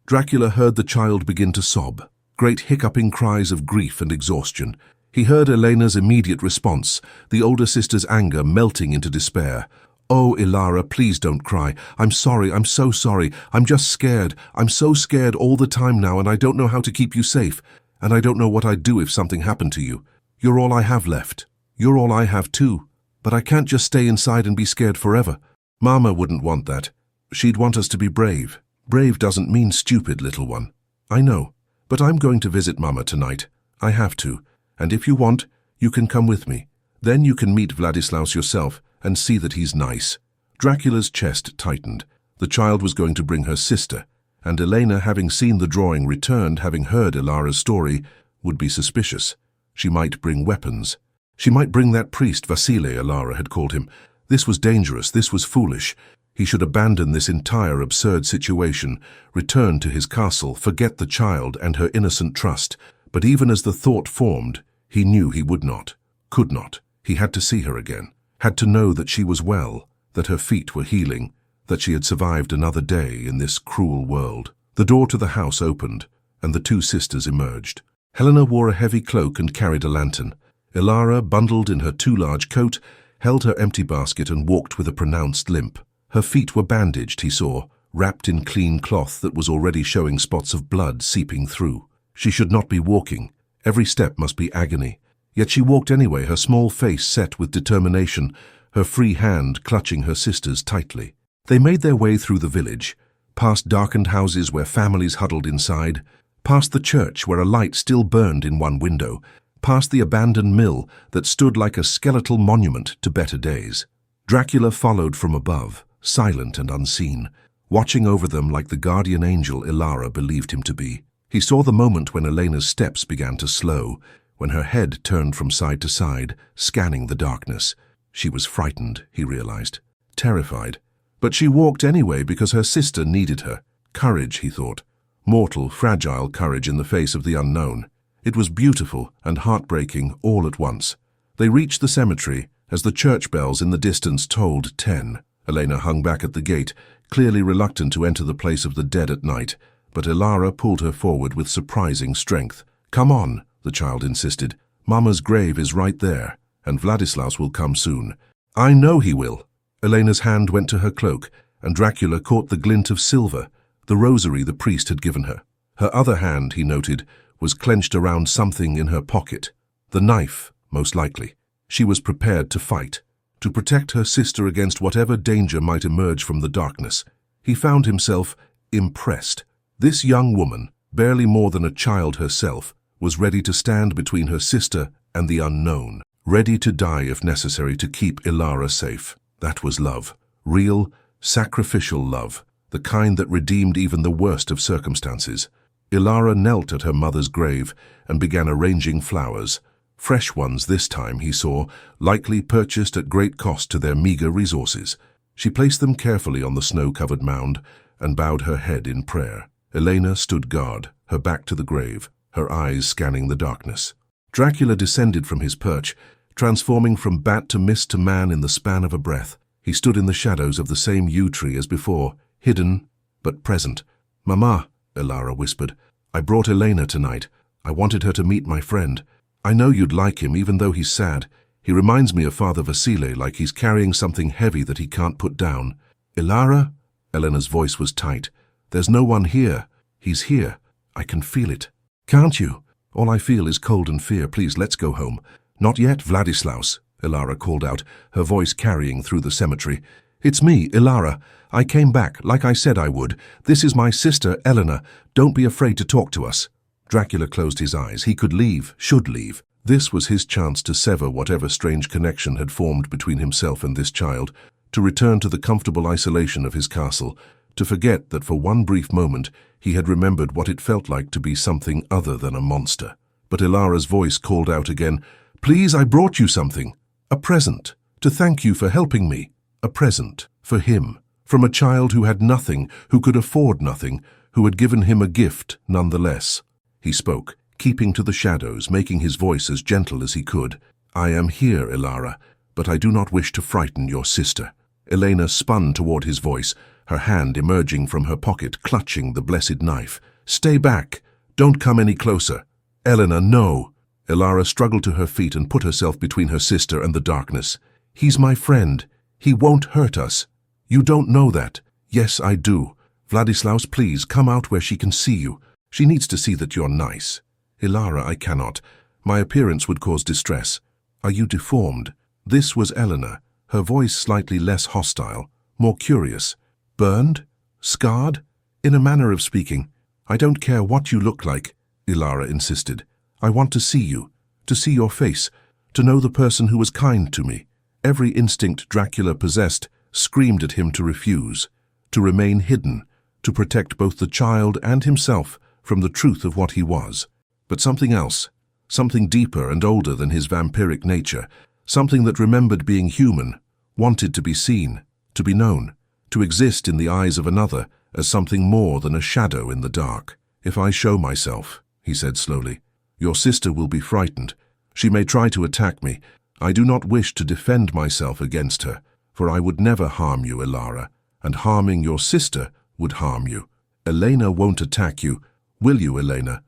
Dracula heard the child begin to sob, great hiccuping cries of grief and exhaustion. He heard Elena's immediate response, the older sister's anger melting into despair. "Oh, Ilara, please don't cry. I'm sorry, I'm so sorry. I'm just scared. I'm so scared all the time now, and I don't know how to keep you safe. And I don't know what I'd do if something happened to you. You're all I have left. You're all I have too. But I can't just stay inside and be scared forever. Mama wouldn't want that. She'd want us to be brave. Brave doesn't mean stupid, little one. I know, but I'm going to visit Mama tonight. I have to, and if you want, you can come with me. Then you can meet Vladislaus yourself and see that he's nice. Dracula's chest tightened. The child was going to bring her sister, and Elena, having seen the drawing returned, having heard Ilara's story, would be suspicious. She might bring weapons. She might bring that priest, Vasile, Ilara had called him. This was dangerous, this was foolish. He should abandon this entire absurd situation, return to his castle, forget the child and her innocent trust. But even as the thought formed, he knew he would not, could not. He had to see her again, had to know that she was well, that her feet were healing, that she had survived another day in this cruel world. The door to the house opened, and the two sisters emerged. Helena wore a heavy cloak and carried a lantern. Ilara, bundled in her too large coat, held her empty basket and walked with a pronounced limp. Her feet were bandaged, he saw, wrapped in clean cloth that was already showing spots of blood seeping through. She should not be walking. Every step must be agony. Yet she walked anyway, her small face set with determination, her free hand clutching her sister's tightly. They made their way through the village, past darkened houses where families huddled inside, past the church where a light still burned in one window, past the abandoned mill that stood like a skeletal monument to better days. Dracula followed from above, silent and unseen, watching over them like the guardian angel Ilara believed him to be. He saw the moment when Elena's steps began to slow, when her head turned from side to side, scanning the darkness. She was frightened, he realized, terrified. But she walked anyway because her sister needed her. Courage, he thought. Mortal, fragile courage in the face of the unknown. It was beautiful and heartbreaking all at once. They reached the cemetery as the church bells in the distance tolled 10. Elena hung back at the gate, clearly reluctant to enter the place of the dead at night, but Ilara pulled her forward with surprising strength. "Come on," the child insisted. "Mama's grave is right there, and Vladislaus will come soon." "I know he will." Elena's hand went to her cloak, and Dracula caught the glint of silver, the rosary the priest had given her. Her other hand, he noted, was clenched around something in her pocket. The knife, most likely. She was prepared to fight, to protect her sister against whatever danger might emerge from the darkness. He found himself impressed. This young woman, barely more than a child herself, was ready to stand between her sister and the unknown, ready to die if necessary to keep Ilara safe. That was love. Real, sacrificial love, the kind that redeemed even the worst of circumstances. Ilara knelt at her mother's grave and began arranging flowers. Fresh ones this time, he saw, likely purchased at great cost to their meager resources. She placed them carefully on the snow-covered mound and bowed her head in prayer. Elena stood guard, her back to the grave, her eyes scanning the darkness. Dracula descended from his perch, transforming from bat to mist to man in the span of a breath. He stood in the shadows of the same yew tree as before, hidden but present. "Mama," Ilara whispered, "I brought Elena tonight. I wanted her to meet my friend. I know you'd like him, even though he's sad. He reminds me of Father Vasile, like he's carrying something heavy that he can't put down." "Ilara?" Elena's voice was tight. "There's no one here. He's here. I can feel it." "Can't you? All I feel is cold and fear. Please, let's go home." "Not yet, Vladislaus," Ilara called out, her voice carrying through the cemetery. "It's me, Ilara. I came back, like I said I would. This is my sister, Elena. Don't be afraid to talk to us." Dracula closed his eyes. He could leave, should leave. This was his chance to sever whatever strange connection had formed between himself and this child, to return to the comfortable isolation of his castle, to forget that for one brief moment he had remembered what it felt like to be something other than a monster. But Ilara's voice called out again, "Please, I brought you something. A present, to thank you for helping me. A present, for him, from a child who had nothing, who could afford nothing, who had given him a gift nonetheless." He spoke, keeping to the shadows, making his voice as gentle as he could. "I am here, Ilara, but I do not wish to frighten your sister." Elena spun toward his voice, her hand emerging from her pocket, clutching the blessed knife. "Stay back! Don't come any closer!" "Elena, no!" Ilara struggled to her feet and put herself between her sister and the darkness. "He's my friend. He won't hurt us." "You don't know that." "Yes, I do. Vladislaus, please, come out where she can see you. She needs to see that you're nice." "Ilara, I cannot. My appearance would cause distress." "Are you deformed?" This was Elena, her voice slightly less hostile, more curious. Burned? Scarred? In a manner of speaking. I don't care what you look like, Ilara insisted. I want to see you, to see your face, to know the person who was kind to me. Every instinct Dracula possessed screamed at him to refuse, to remain hidden, to protect both the child and himself from the truth of what he was. But something else, something deeper and older than his vampiric nature, something that remembered being human, wanted to be seen, to be known, to exist in the eyes of another as something more than a shadow in the dark. If I show myself, he said slowly, your sister will be frightened. She may try to attack me. I do not wish to defend myself against her, for I would never harm you, Ilara, and harming your sister would harm you. Elena won't attack you. Will you, Elena?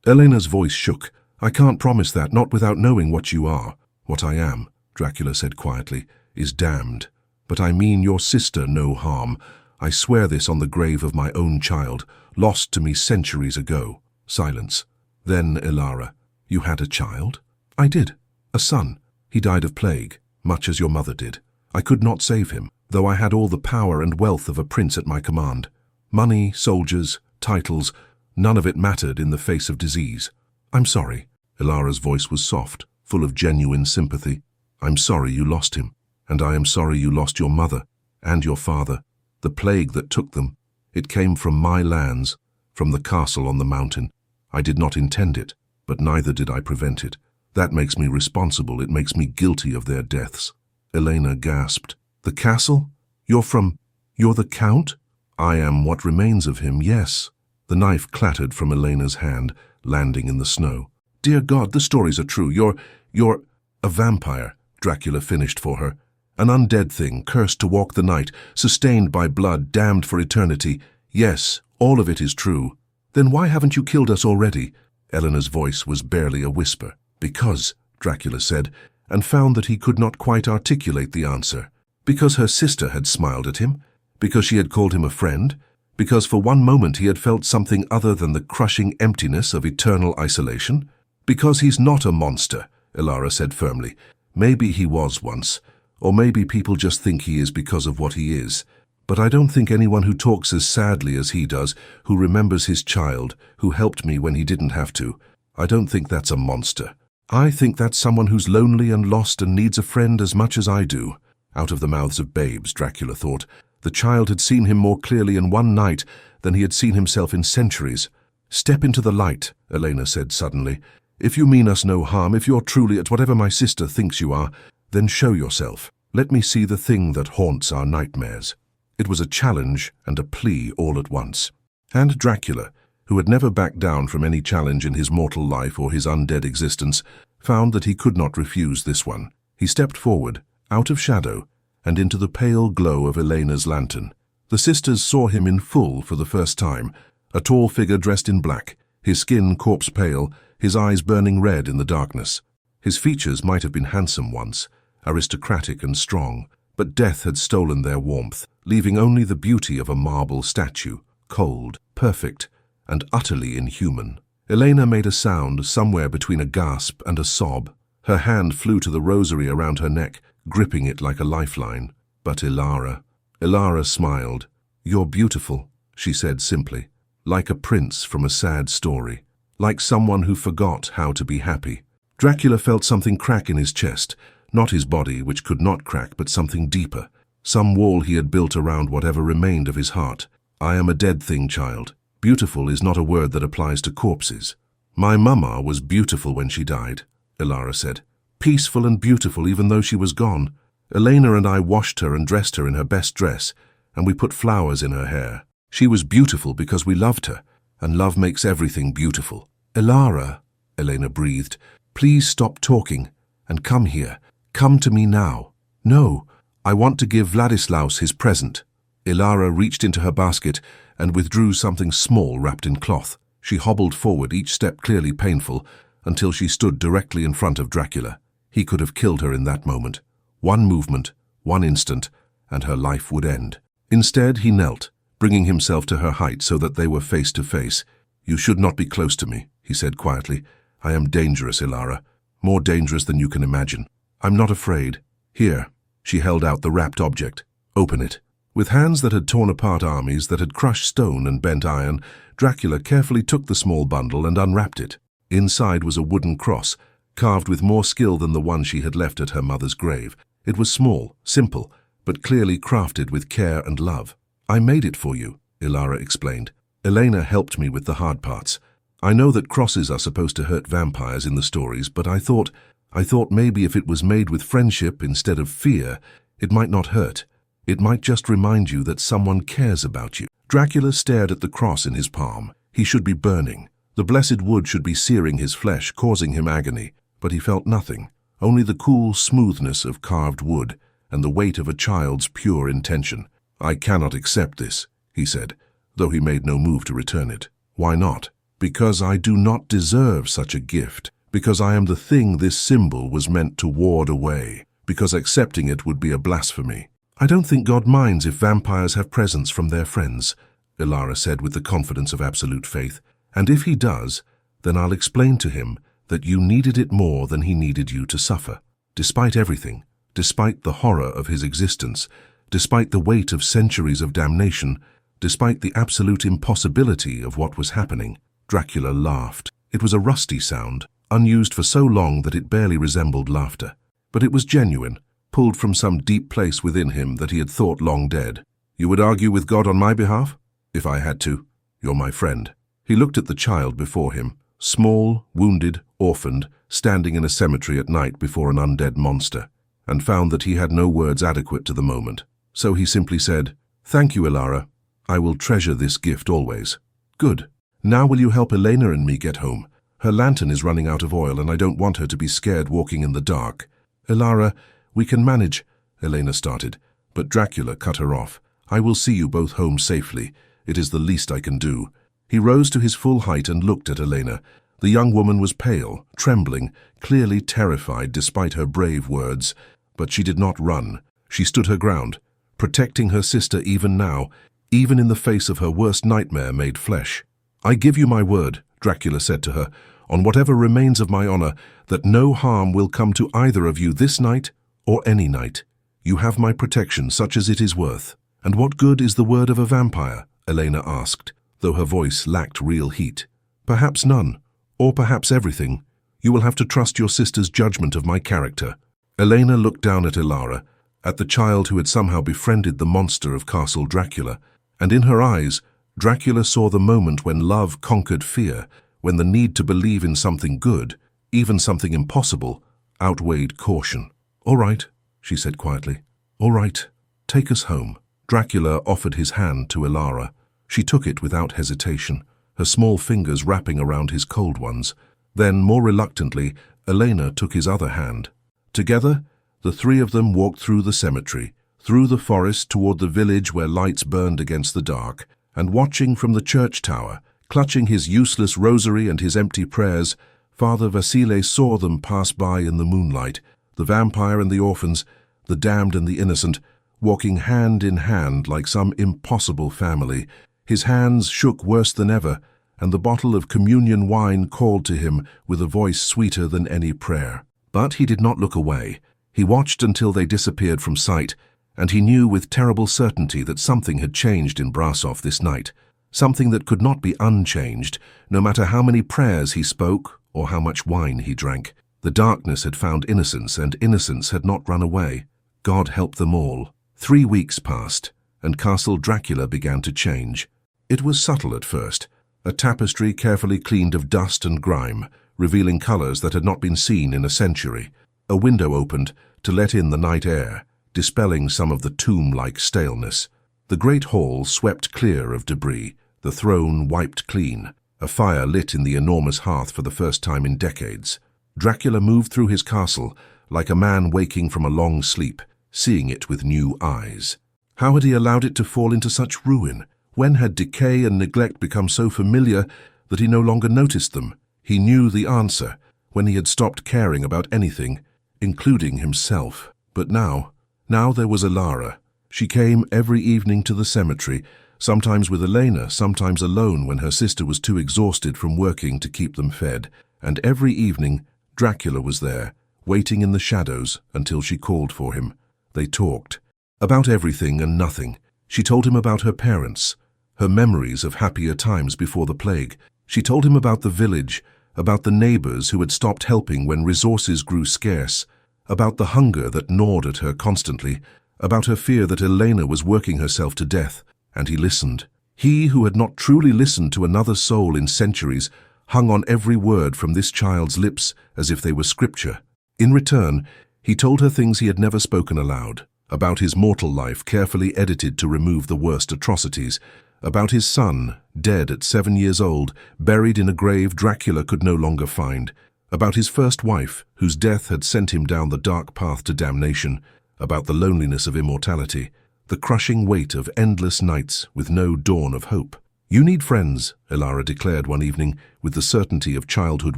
Elena's voice shook. I can't promise that, not without knowing what you are. What I am, Dracula said quietly, is damned. But I mean your sister no harm. I swear this on the grave of my own child, lost to me centuries ago. Silence. Then, Ilara, you had a child? I did. A son. He died of plague, much as your mother did. I could not save him, though I had all the power and wealth of a prince at my command. Money, soldiers, titles, none of it mattered in the face of disease. I'm sorry. Ilara's voice was soft, full of genuine sympathy. I'm sorry you lost him, and I am sorry you lost your mother and your father. The plague that took them, it came from my lands, from the castle on the mountain. I did not intend it, but neither did I prevent it. That makes me responsible, it makes me guilty of their deaths. Elena gasped. The castle? You're the Count? I am what remains of him, yes. The knife clattered from Elena's hand, landing in the snow. Dear God, the stories are true. You're a vampire, Dracula finished for her. An undead thing, cursed to walk the night, sustained by blood, damned for eternity. Yes, all of it is true. Then why haven't you killed us already? Elena's voice was barely a whisper. Because, Dracula said, and found that he could not quite articulate the answer. Because her sister had smiled at him? Because she had called him a friend? Because for one moment he had felt something other than the crushing emptiness of eternal isolation? Because he's not a monster, Ilara said firmly. Maybe he was once, or maybe people just think he is because of what he is. But I don't think anyone who talks as sadly as he does, who remembers his child, who helped me when he didn't have to, I don't think that's a monster. I think that's someone who's lonely and lost and needs a friend as much as I do. Out of the mouths of babes, Dracula thought. The child had seen him more clearly in one night than he had seen himself in centuries. Step into the light, Elena said suddenly. If you mean us no harm, if you're truly at whatever my sister thinks you are, then show yourself. Let me see the thing that haunts our nightmares. It was a challenge and a plea all at once. And Dracula, who had never backed down from any challenge in his mortal life or his undead existence, found that he could not refuse this one. He stepped forward, out of shadow, and into the pale glow of Elena's lantern. The sisters saw him in full for the first time, a tall figure dressed in black, his skin corpse pale, his eyes burning red in the darkness. His features might have been handsome once, aristocratic and strong, but death had stolen their warmth, leaving only the beauty of a marble statue, cold, perfect, and utterly inhuman. Elena made a sound somewhere between a gasp and a sob. Her hand flew to the rosary around her neck, gripping it like a lifeline. But Ilara smiled. You're beautiful, she said simply, like a prince from a sad story, like someone who forgot how to be happy. Dracula felt something crack in his chest, not his body, which could not crack, but something deeper, some wall he had built around whatever remained of his heart. I am a dead thing, child. Beautiful is not a word that applies to corpses. My mama was beautiful when she died, Ilara said. Peaceful and beautiful even though she was gone. Elena and I washed her and dressed her in her best dress, and we put flowers in her hair. She was beautiful because we loved her, and love makes everything beautiful. Ilara, Elena breathed, please stop talking, and come here. Come to me now. No, I want to give Vladislaus his present. Ilara reached into her basket and withdrew something small wrapped in cloth. She hobbled forward, each step clearly painful, until she stood directly in front of Dracula. He could have killed her in that moment. One movement, one instant, and her life would end. Instead, he knelt, bringing himself to her height so that they were face to face. You should not be close to me, he said quietly. I am dangerous, Ilara. More dangerous than you can imagine. I'm not afraid. Here. She held out the wrapped object. Open it. With hands that had torn apart armies, that had crushed stone and bent iron, Dracula carefully took the small bundle and unwrapped it. Inside was a wooden cross, carved with more skill than the one she had left at her mother's grave. It was small, simple, but clearly crafted with care and love. "I made it for you," Ilara explained. "Elena helped me with the hard parts. I know that crosses are supposed to hurt vampires in the stories, but I thought maybe if it was made with friendship instead of fear, it might not hurt. It might just remind you that someone cares about you." Dracula stared at the cross in his palm. He should be burning. The blessed wood should be searing his flesh, causing him agony. But he felt nothing, only the cool smoothness of carved wood and the weight of a child's pure intention. "I cannot accept this," he said, though he made no move to return it. "Why not?" "Because I do not deserve such a gift. Because I am the thing this symbol was meant to ward away. Because accepting it would be a blasphemy." "I don't think God minds if vampires have presents from their friends," Ilara said with the confidence of absolute faith. "And if he does, then I'll explain to him that you needed it more than he needed you to suffer. Despite everything, despite the horror of his existence, despite the weight of centuries of damnation, despite the absolute impossibility of what was happening." Dracula laughed. It was a rusty sound, unused for so long that it barely resembled laughter. But it was genuine, pulled from some deep place within him that he had thought long dead. "You would argue with God on my behalf?" "If I had to. You're my friend." He looked at the child before him, small, wounded, orphaned, standing in a cemetery at night before an undead monster, and found that he had no words adequate to the moment. So he simply said, "Thank you, Ilara. I will treasure this gift always." "Good. Now will you help Elena and me get home? Her lantern is running out of oil and I don't want her to be scared walking in the dark." "Ilara, we can manage," Elena started, but Dracula cut her off. "I will see you both home safely. It is the least I can do." He rose to his full height and looked at Elena. The young woman was pale, trembling, clearly terrified despite her brave words. But she did not run. She stood her ground, protecting her sister even now, even in the face of her worst nightmare made flesh. "I give you my word," Dracula said to her, "on whatever remains of my honor, that no harm will come to either of you this night or any night. You have my protection, such as it is worth." "And what good is the word of a vampire?" Elena asked, though her voice lacked real heat. "Perhaps none, or perhaps everything. You will have to trust your sister's judgment of my character." Elena looked down at Ilara, at the child who had somehow befriended the monster of Castle Dracula, and in her eyes, Dracula saw the moment when love conquered fear, when the need to believe in something good, even something impossible, outweighed caution. "All right," she said quietly. "All right, take us home." Dracula offered his hand to Ilara. She took it without hesitation, her small fingers wrapping around his cold ones. Then, more reluctantly, Elena took his other hand. Together, the three of them walked through the cemetery, through the forest toward the village where lights burned against the dark, and watching from the church tower, clutching his useless rosary and his empty prayers, Father Vasile saw them pass by in the moonlight, the vampire and the orphans, the damned and the innocent, walking hand in hand like some impossible family. His hands shook worse than ever, and the bottle of communion wine called to him with a voice sweeter than any prayer. But he did not look away. He watched until they disappeared from sight, and he knew with terrible certainty that something had changed in Brasov this night, something that could not be unchanged, no matter how many prayers he spoke or how much wine he drank. The darkness had found innocence, and innocence had not run away. God help them all. 3 weeks passed, and Castle Dracula began to change. It was subtle at first, a tapestry carefully cleaned of dust and grime, revealing colors that had not been seen in a century. A window opened to let in the night air, dispelling some of the tomb-like staleness. The great hall swept clear of debris, the throne wiped clean, a fire lit in the enormous hearth for the first time in decades. Dracula moved through his castle like a man waking from a long sleep, seeing it with new eyes. How had he allowed it to fall into such ruin? When had decay and neglect become so familiar that he no longer noticed them? He knew the answer when he had stopped caring about anything, including himself. But now there was Ilara. She came every evening to the cemetery, sometimes with Elena, sometimes alone when her sister was too exhausted from working to keep them fed. And every evening, Dracula was there, waiting in the shadows until she called for him. They talked. About everything and nothing. She told him about her parents, her memories of happier times before the plague. She told him about the village, about the neighbors who had stopped helping when resources grew scarce, about the hunger that gnawed at her constantly, about her fear that Elena was working herself to death. And he listened. He who had not truly listened to another soul in centuries hung on every word from this child's lips as if they were scripture. In return, he told her things he had never spoken aloud, about his mortal life carefully edited to remove the worst atrocities, about his son, dead at 7 years old, buried in a grave Dracula could no longer find, about his first wife, whose death had sent him down the dark path to damnation, about the loneliness of immortality, the crushing weight of endless nights with no dawn of hope. "You need friends," Ilara declared one evening with the certainty of childhood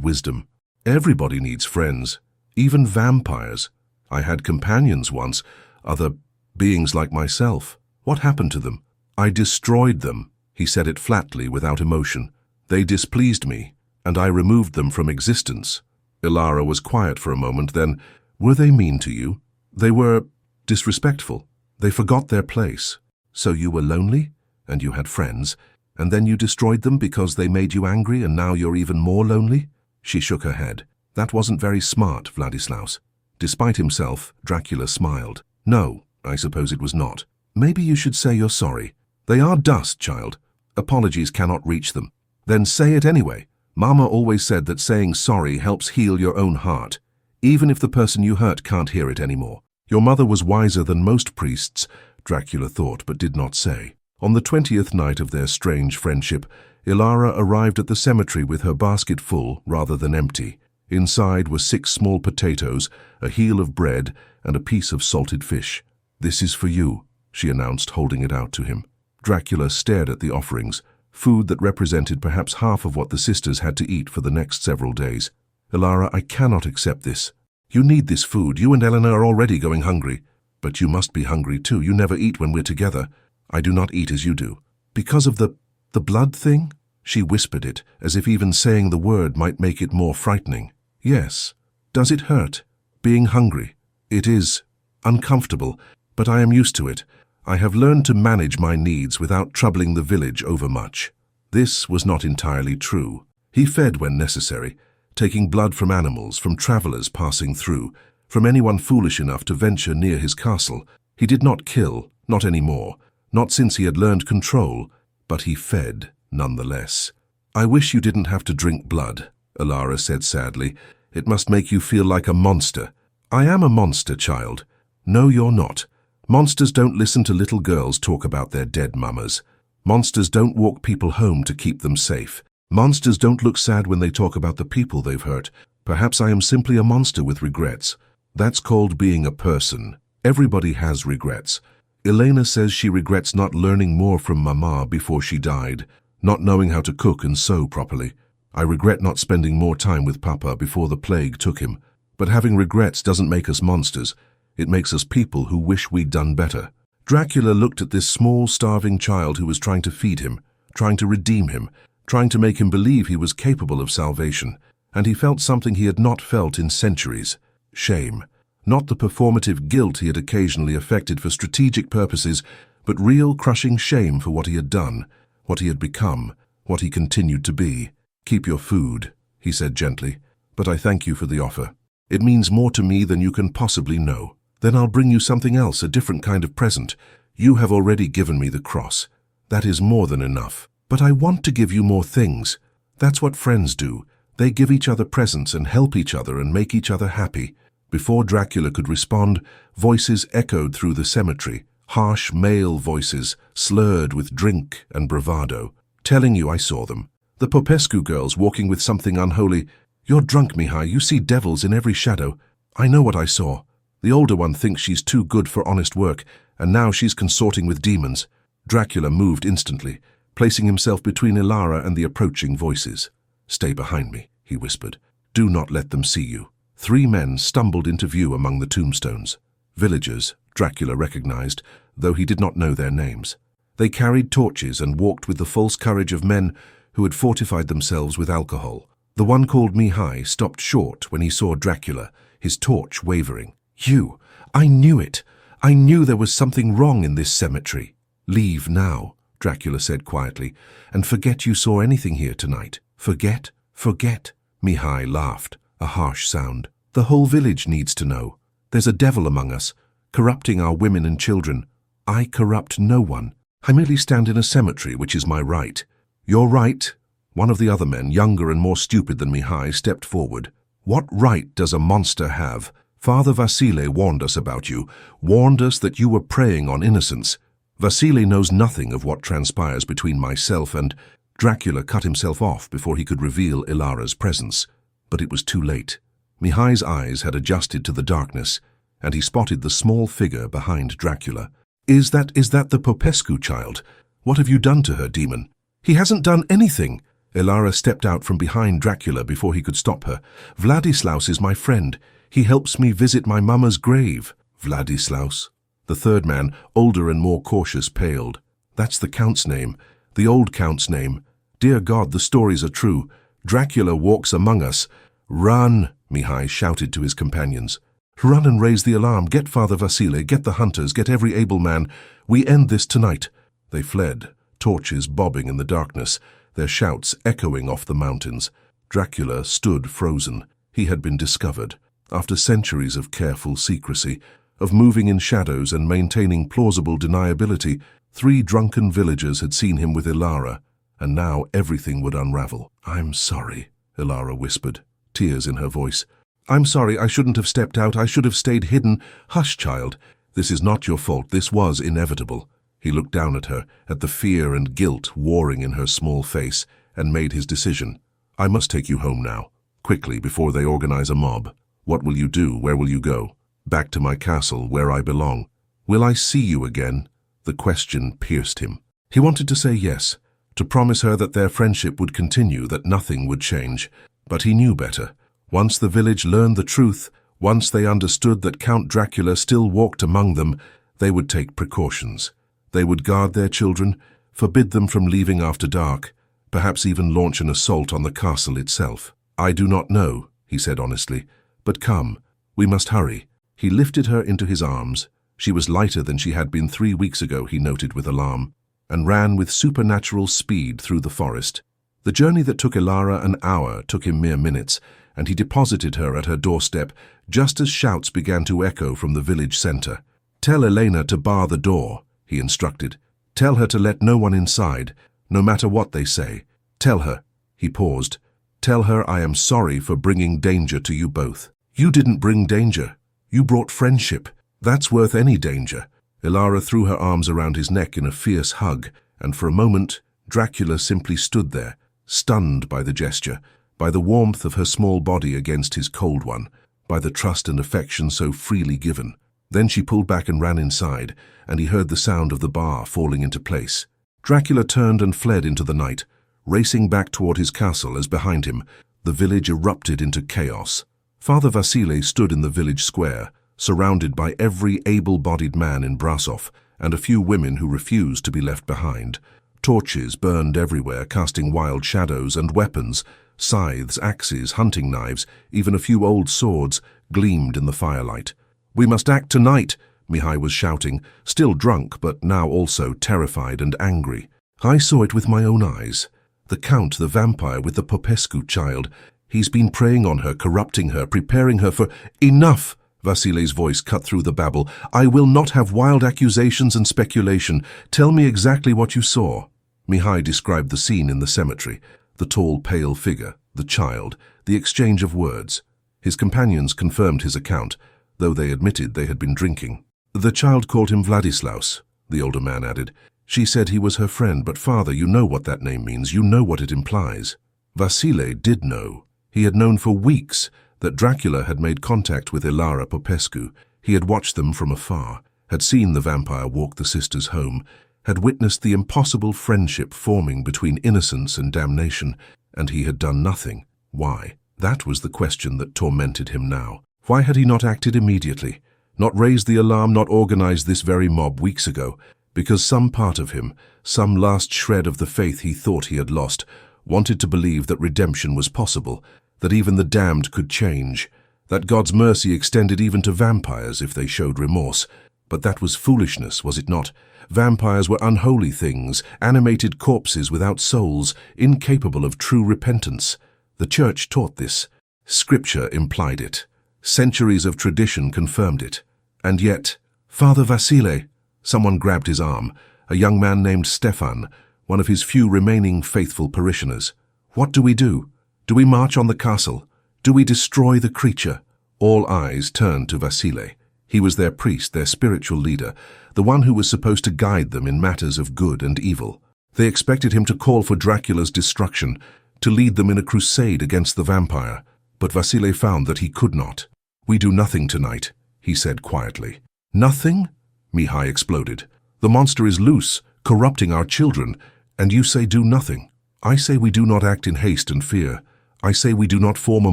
wisdom. "Everybody needs friends, even vampires. I had companions once, other beings like myself. What happened to them? I destroyed them," he said it flatly without emotion. "They displeased me, and I removed them from existence." Ilara was quiet for a moment, then, "Were they mean to you? They were disrespectful. They forgot their place. So you were lonely, and you had friends, and then you destroyed them because they made you angry, and now you're even more lonely?" She shook her head. "That wasn't very smart, Vladislaus." Despite himself, Dracula smiled. "No, I suppose it was not. Maybe you should say you're sorry. They are dust, child. Apologies cannot reach them. Then say it anyway. Mama always said that saying sorry helps heal your own heart, even if the person you hurt can't hear it anymore. Your mother was wiser than most priests," Dracula thought but did not say. On the 20th night of their strange friendship, Ilara arrived at the cemetery with her basket full rather than empty. Inside were 6 small potatoes, a heel of bread, and a piece of salted fish. "This is for you," she announced, holding it out to him. Dracula stared at the offerings, food that represented perhaps half of what the sisters had to eat for the next several days. "Ilara, I cannot accept this. You need this food. You and Elena are already going hungry. But you must be hungry too. You never eat when we're together. I do not eat as you do." "Because of the blood thing?" She whispered it, as if even saying the word might make it more frightening. "Yes. Does it hurt? Being hungry? It is uncomfortable, but I am used to it. I have learned to manage my needs without troubling the village overmuch." This was not entirely true. He fed when necessary, taking blood from animals, from travelers passing through, from anyone foolish enough to venture near his castle. He did not kill, not anymore, not since he had learned control, but he fed nonetheless. "I wish you didn't have to drink blood," Ilara said sadly. "It must make you feel like a monster." "I am a monster, child." "No, you're not. Monsters don't listen to little girls talk about their dead mamas. Monsters don't walk people home to keep them safe. Monsters don't look sad when they talk about the people they've hurt. Perhaps I am simply a monster with regrets. That's called being a person. Everybody has regrets. Elena says she regrets not learning more from Mama before she died, not knowing how to cook and sew properly. I regret not spending more time with Papa before the plague took him. But having regrets doesn't make us monsters. It makes us people who wish we'd done better." Dracula looked at this small, starving child who was trying to feed him, trying to redeem him, trying to make him believe he was capable of salvation, and he felt something he had not felt in centuries: shame. Not the performative guilt he had occasionally affected for strategic purposes, but real crushing shame for what he had done, what he had become, what he continued to be. "Keep your food," he said gently, "but I thank you for the offer. It means more to me than you can possibly know. Then I'll bring you something else, a different kind of present. You have already given me the cross. That is more than enough. But I want to give you more things. That's what friends do. They give each other presents and help each other and make each other happy." Before Dracula could respond, voices echoed through the cemetery, harsh male voices, slurred with drink and bravado. "Telling you I saw them. The Popescu girls walking with something unholy. You're drunk, Mihai. You see devils in every shadow. I know what I saw. The older one thinks she's too good for honest work, and now she's consorting with demons." Dracula moved instantly, placing himself between Ilara and the approaching voices. "Stay behind me," he whispered. "Do not let them see you." 3 men stumbled into view among the tombstones. Villagers, Dracula recognized, though he did not know their names. They carried torches and walked with the false courage of men who had fortified themselves with alcohol. The one called Mihai stopped short when he saw Dracula, his torch wavering. "You! I knew it! I knew there was something wrong in this cemetery. Leave now, Dracula said quietly, and forget you saw anything here tonight. Forget, forget. Mihai laughed, a harsh sound. The whole village needs to know. There's a devil among us, corrupting our women and children. I corrupt no one. I merely stand in a cemetery, which is my right. Your right? One of the other men, younger and more stupid than Mihai, stepped forward. What right does a monster have? Father Vasile warned us about you, warned us that you were preying on innocence. Vasile knows nothing of what transpires between myself and... Dracula cut himself off before he could reveal Ilara's presence. But it was too late. Mihai's eyes had adjusted to the darkness, and he spotted the small figure behind Dracula. Is that the Popescu child? What have you done to her, demon? He hasn't done anything. Ilara stepped out from behind Dracula before he could stop her. Vladislaus is my friend. He helps me visit my mama's grave. Vladislaus? The third man, older and more cautious, paled. That's the Count's name. The old Count's name. Dear God, the stories are true. Dracula walks among us. Run, Mihai shouted to his companions. Run and raise the alarm. Get Father Vasile, get the hunters, get every able man. We end this tonight. They fled, torches bobbing in the darkness, their shouts echoing off the mountains. Dracula stood frozen. He had been discovered. After centuries of careful secrecy, of moving in shadows and maintaining plausible deniability, 3 drunken villagers had seen him with Ilara, and now everything would unravel. I'm sorry, Ilara whispered, tears in her voice. I'm sorry, I shouldn't have stepped out. I should have stayed hidden. Hush, child. This is not your fault. This was inevitable. He looked down at her, at the fear and guilt warring in her small face, and made his decision. I must take you home now, quickly, before they organize a mob. What will you do? Where will you go? Back to my castle, where I belong. Will I see you again? The question pierced him. He wanted to say yes, to promise her that their friendship would continue, that nothing would change. But he knew better. Once the village learned the truth, once they understood that Count Dracula still walked among them, they would take precautions. They would guard their children, forbid them from leaving after dark, perhaps even launch an assault on the castle itself. I do not know, he said honestly, but come, we must hurry. He lifted her into his arms. She was lighter than she had been 3 weeks ago, he noted with alarm, and ran with supernatural speed through the forest. The journey that took Ilara an hour took him mere minutes, and he deposited her at her doorstep just as shouts began to echo from the village center. Tell Elena to bar the door, he instructed. Tell her to let no one inside, no matter what they say. Tell her, he paused, tell her I am sorry for bringing danger to you both. You didn't bring danger. You brought friendship. That's worth any danger. Ilara threw her arms around his neck in a fierce hug, and for a moment, Dracula simply stood there, stunned by the gesture, by the warmth of her small body against his cold one, by the trust and affection so freely given. Then she pulled back and ran inside, and he heard the sound of the bar falling into place. Dracula turned and fled into the night, racing back toward his castle as behind him, the village erupted into chaos. Father Vasile stood in the village square, surrounded by every able-bodied man in Brasov and a few women who refused to be left behind. Torches burned everywhere, casting wild shadows, and weapons, scythes, axes, hunting knives, even a few old swords, gleamed in the firelight. We must act tonight, Mihai was shouting, still drunk but now also terrified and angry. I saw it with my own eyes. The Count, the vampire with the Popescu child. He's been preying on her, corrupting her, preparing her for... Enough! Vasile's voice cut through the babble. I will not have wild accusations and speculation. Tell me exactly what you saw. Mihai described the scene in the cemetery, the tall, pale figure, the child, the exchange of words. His companions confirmed his account, though they admitted they had been drinking. The child called him Vladislaus, the older man added. She said he was her friend, but father, you know what that name means. You know what it implies. Vasile did know. He had known for weeks that Dracula had made contact with Ilara Popescu. He had watched them from afar, had seen the vampire walk the sisters home, had witnessed the impossible friendship forming between innocence and damnation, and he had done nothing. Why? That was the question that tormented him now. Why had he not acted immediately? Not raised the alarm, not organized this very mob weeks ago? Because some part of him, some last shred of the faith he thought he had lost, wanted to believe that redemption was possible, that even the damned could change, that God's mercy extended even to vampires if they showed remorse. But that was foolishness, was it not? Vampires were unholy things, animated corpses without souls, incapable of true repentance. The Church taught this. Scripture implied it. Centuries of tradition confirmed it. And yet, Father Vasile, someone grabbed his arm, a young man named Stefan, one of his few remaining faithful parishioners. What do we do? Do we march on the castle? Do we destroy the creature? All eyes turned to Vasile. He was their priest, their spiritual leader, the one who was supposed to guide them in matters of good and evil. They expected him to call for Dracula's destruction, to lead them in a crusade against the vampire. But Vasile found that he could not. "We do nothing tonight," he said quietly. "Nothing?" Mihai exploded. "The monster is loose, corrupting our children, and you say do nothing. I say we do not act in haste and fear. I say we do not form a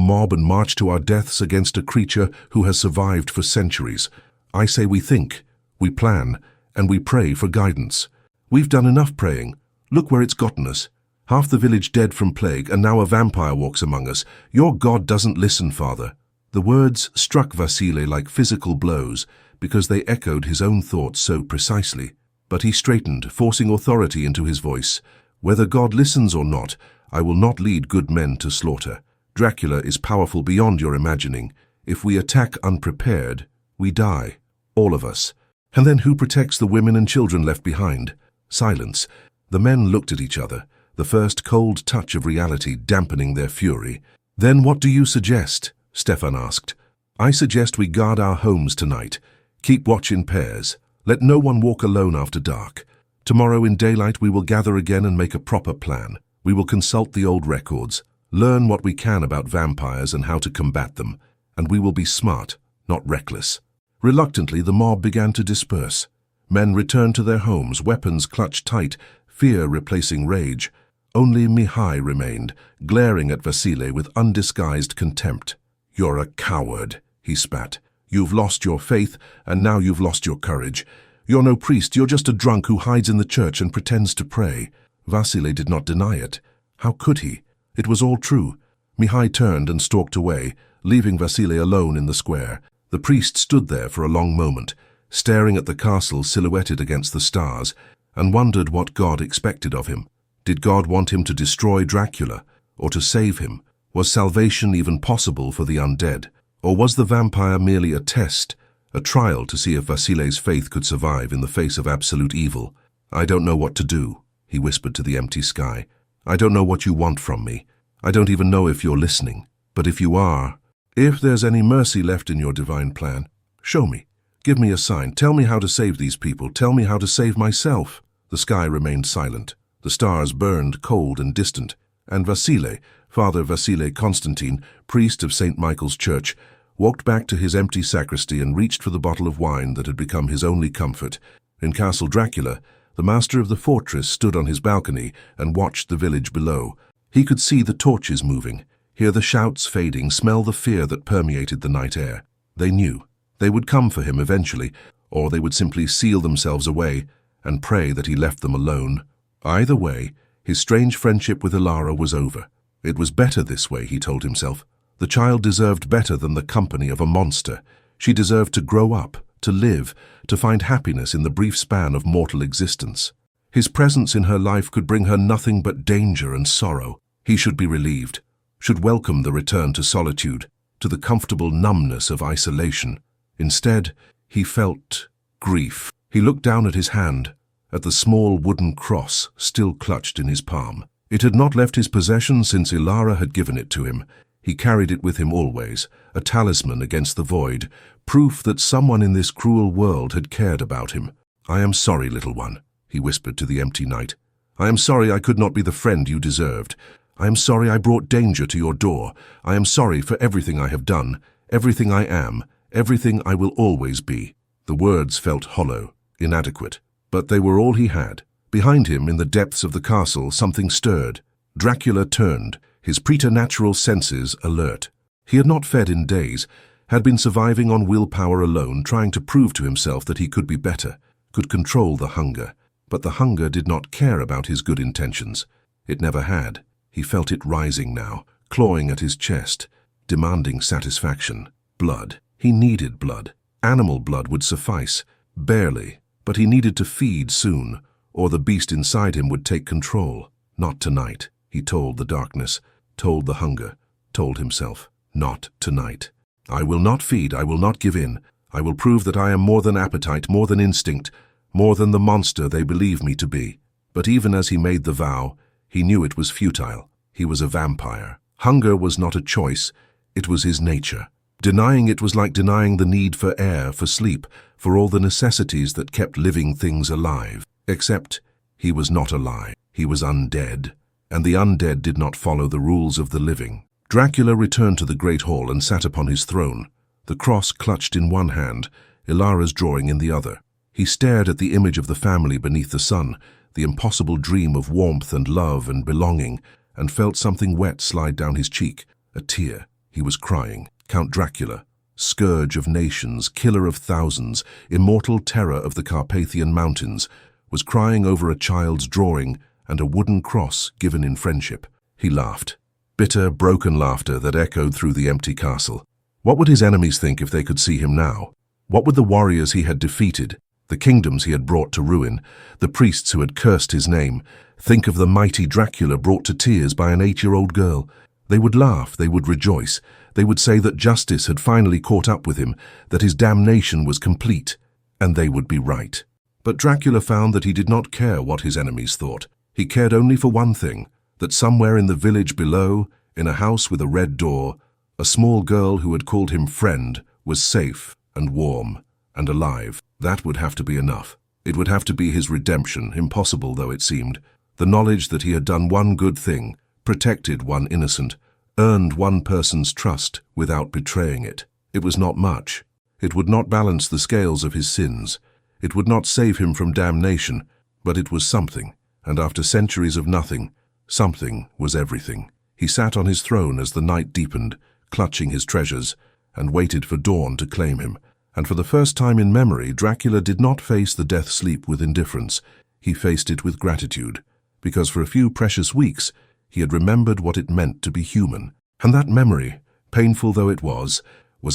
mob and march to our deaths against a creature who has survived for centuries. I say we think, we plan, and we pray for guidance. We've done enough praying. Look where it's gotten us. Half the village dead from plague, and now a vampire walks among us. Your God doesn't listen, Father." The words struck Vasile like physical blows, because they echoed his own thoughts so precisely. But he straightened, forcing authority into his voice. "Whether God listens or not, I will not lead good men to slaughter. Dracula is powerful beyond your imagining. If we attack unprepared, we die. All of us. And then who protects the women and children left behind?" Silence. The men looked at each other, the first cold touch of reality dampening their fury. "Then what do you suggest?" Stefan asked. "I suggest we guard our homes tonight. Keep watch in pairs. Let no one walk alone after dark. Tomorrow in daylight we will gather again and make a proper plan. We will consult the old records, learn what we can about vampires and how to combat them, and we will be smart, not reckless." Reluctantly, the mob began to disperse. Men returned to their homes, weapons clutched tight, fear replacing rage. Only Mihai remained, glaring at Vasile with undisguised contempt. "You're a coward," he spat. "You've lost your faith, and now you've lost your courage. You're no priest, you're just a drunk who hides in the church and pretends to pray." Vasile did not deny it. How could he? It was all true. Mihai turned and stalked away, leaving Vasile alone in the square. The priest stood there for a long moment, staring at the castle silhouetted against the stars, and wondered what God expected of him. Did God want him to destroy Dracula, or to save him? Was salvation even possible for the undead? Or was the vampire merely a test, a trial to see if Vasile's faith could survive in the face of absolute evil? "I don't know what to do," he whispered to the empty sky. "I don't know what you want from me. I don't even know if you're listening. But if you are, if there's any mercy left in your divine plan, show me. Give me a sign. Tell me how to save these people. Tell me how to save myself." The sky remained silent. The stars burned cold and distant. And Vasile, Father Vasile Constantine, priest of St. Michael's Church, walked back to his empty sacristy and reached for the bottle of wine that had become his only comfort. In Castle Dracula, the master of the fortress stood on his balcony and watched the village below. He could see the torches moving, hear the shouts fading, smell the fear that permeated the night air. They knew. They would come for him eventually, or they would simply seal themselves away and pray that he left them alone. Either way, his strange friendship with Ilara was over. It was better this way, he told himself. The child deserved better than the company of a monster. She deserved to grow up, to live, to find happiness in the brief span of mortal existence. His presence in her life could bring her nothing but danger and sorrow. He should be relieved, should welcome the return to solitude, to the comfortable numbness of isolation. Instead, he felt grief. He looked down at his hand, at the small wooden cross still clutched in his palm. It had not left his possession since Ilara had given it to him. He carried it with him always, a talisman against the void, proof that someone in this cruel world had cared about him. "I am sorry, little one," he whispered to the empty night. "I am sorry I could not be the friend you deserved. I am sorry I brought danger to your door. I am sorry for everything I have done, everything I am, everything I will always be." The words felt hollow, inadequate, but they were all he had. Behind him, in the depths of the castle, something stirred. Dracula turned, his preternatural senses alert. He had not fed in days, had been surviving on willpower alone, trying to prove to himself that he could be better, could control the hunger. But the hunger did not care about his good intentions. It never had. He felt it rising now, clawing at his chest, demanding satisfaction. Blood. He needed blood. Animal blood would suffice. Barely, but he needed to feed soon, or the beast inside him would take control. Not tonight, he told the darkness, told the hunger, told himself. Not tonight. I will not feed, I will not give in. I will prove that I am more than appetite, more than instinct, more than the monster they believe me to be. But even as he made the vow, he knew it was futile. He was a vampire. Hunger was not a choice, it was his nature. Denying it was like denying the need for air, for sleep, for all the necessities that kept living things alive. Except he was not alive. He was undead, and the undead did not follow the rules of the living. Dracula returned to the great hall and sat upon his throne, the cross clutched in one hand, Ilara's drawing in the other. He stared at the image of the family beneath the sun, the impossible dream of warmth and love and belonging, and felt something wet slide down his cheek, a tear. He was crying. Count Dracula, scourge of nations, killer of thousands, immortal terror of the Carpathian mountains, was crying over a child's drawing and a wooden cross given in friendship. He laughed. Bitter, broken laughter that echoed through the empty castle. What would his enemies think if they could see him now? What would the warriors he had defeated, the kingdoms he had brought to ruin, the priests who had cursed his name, think of the mighty Dracula brought to tears by an 8-year-old girl? They would laugh, they would rejoice, they would say that justice had finally caught up with him, that his damnation was complete, and they would be right. But Dracula found that he did not care what his enemies thought. He cared only for one thing, that somewhere in the village below, in a house with a red door, a small girl who had called him friend was safe and warm and alive. That would have to be enough. It would have to be his redemption, impossible though it seemed. The knowledge that he had done one good thing, protected one innocent, earned one person's trust without betraying it. It was not much. It would not balance the scales of his sins. It would not save him from damnation, but it was something, and after centuries of nothing, something was everything. He sat on his throne as the night deepened, clutching his treasures, and waited for dawn to claim him. And for the first time in memory, Dracula did not face the death sleep with indifference. He faced it with gratitude, because for a few precious weeks, he had remembered what it meant to be human. And that memory, painful though it was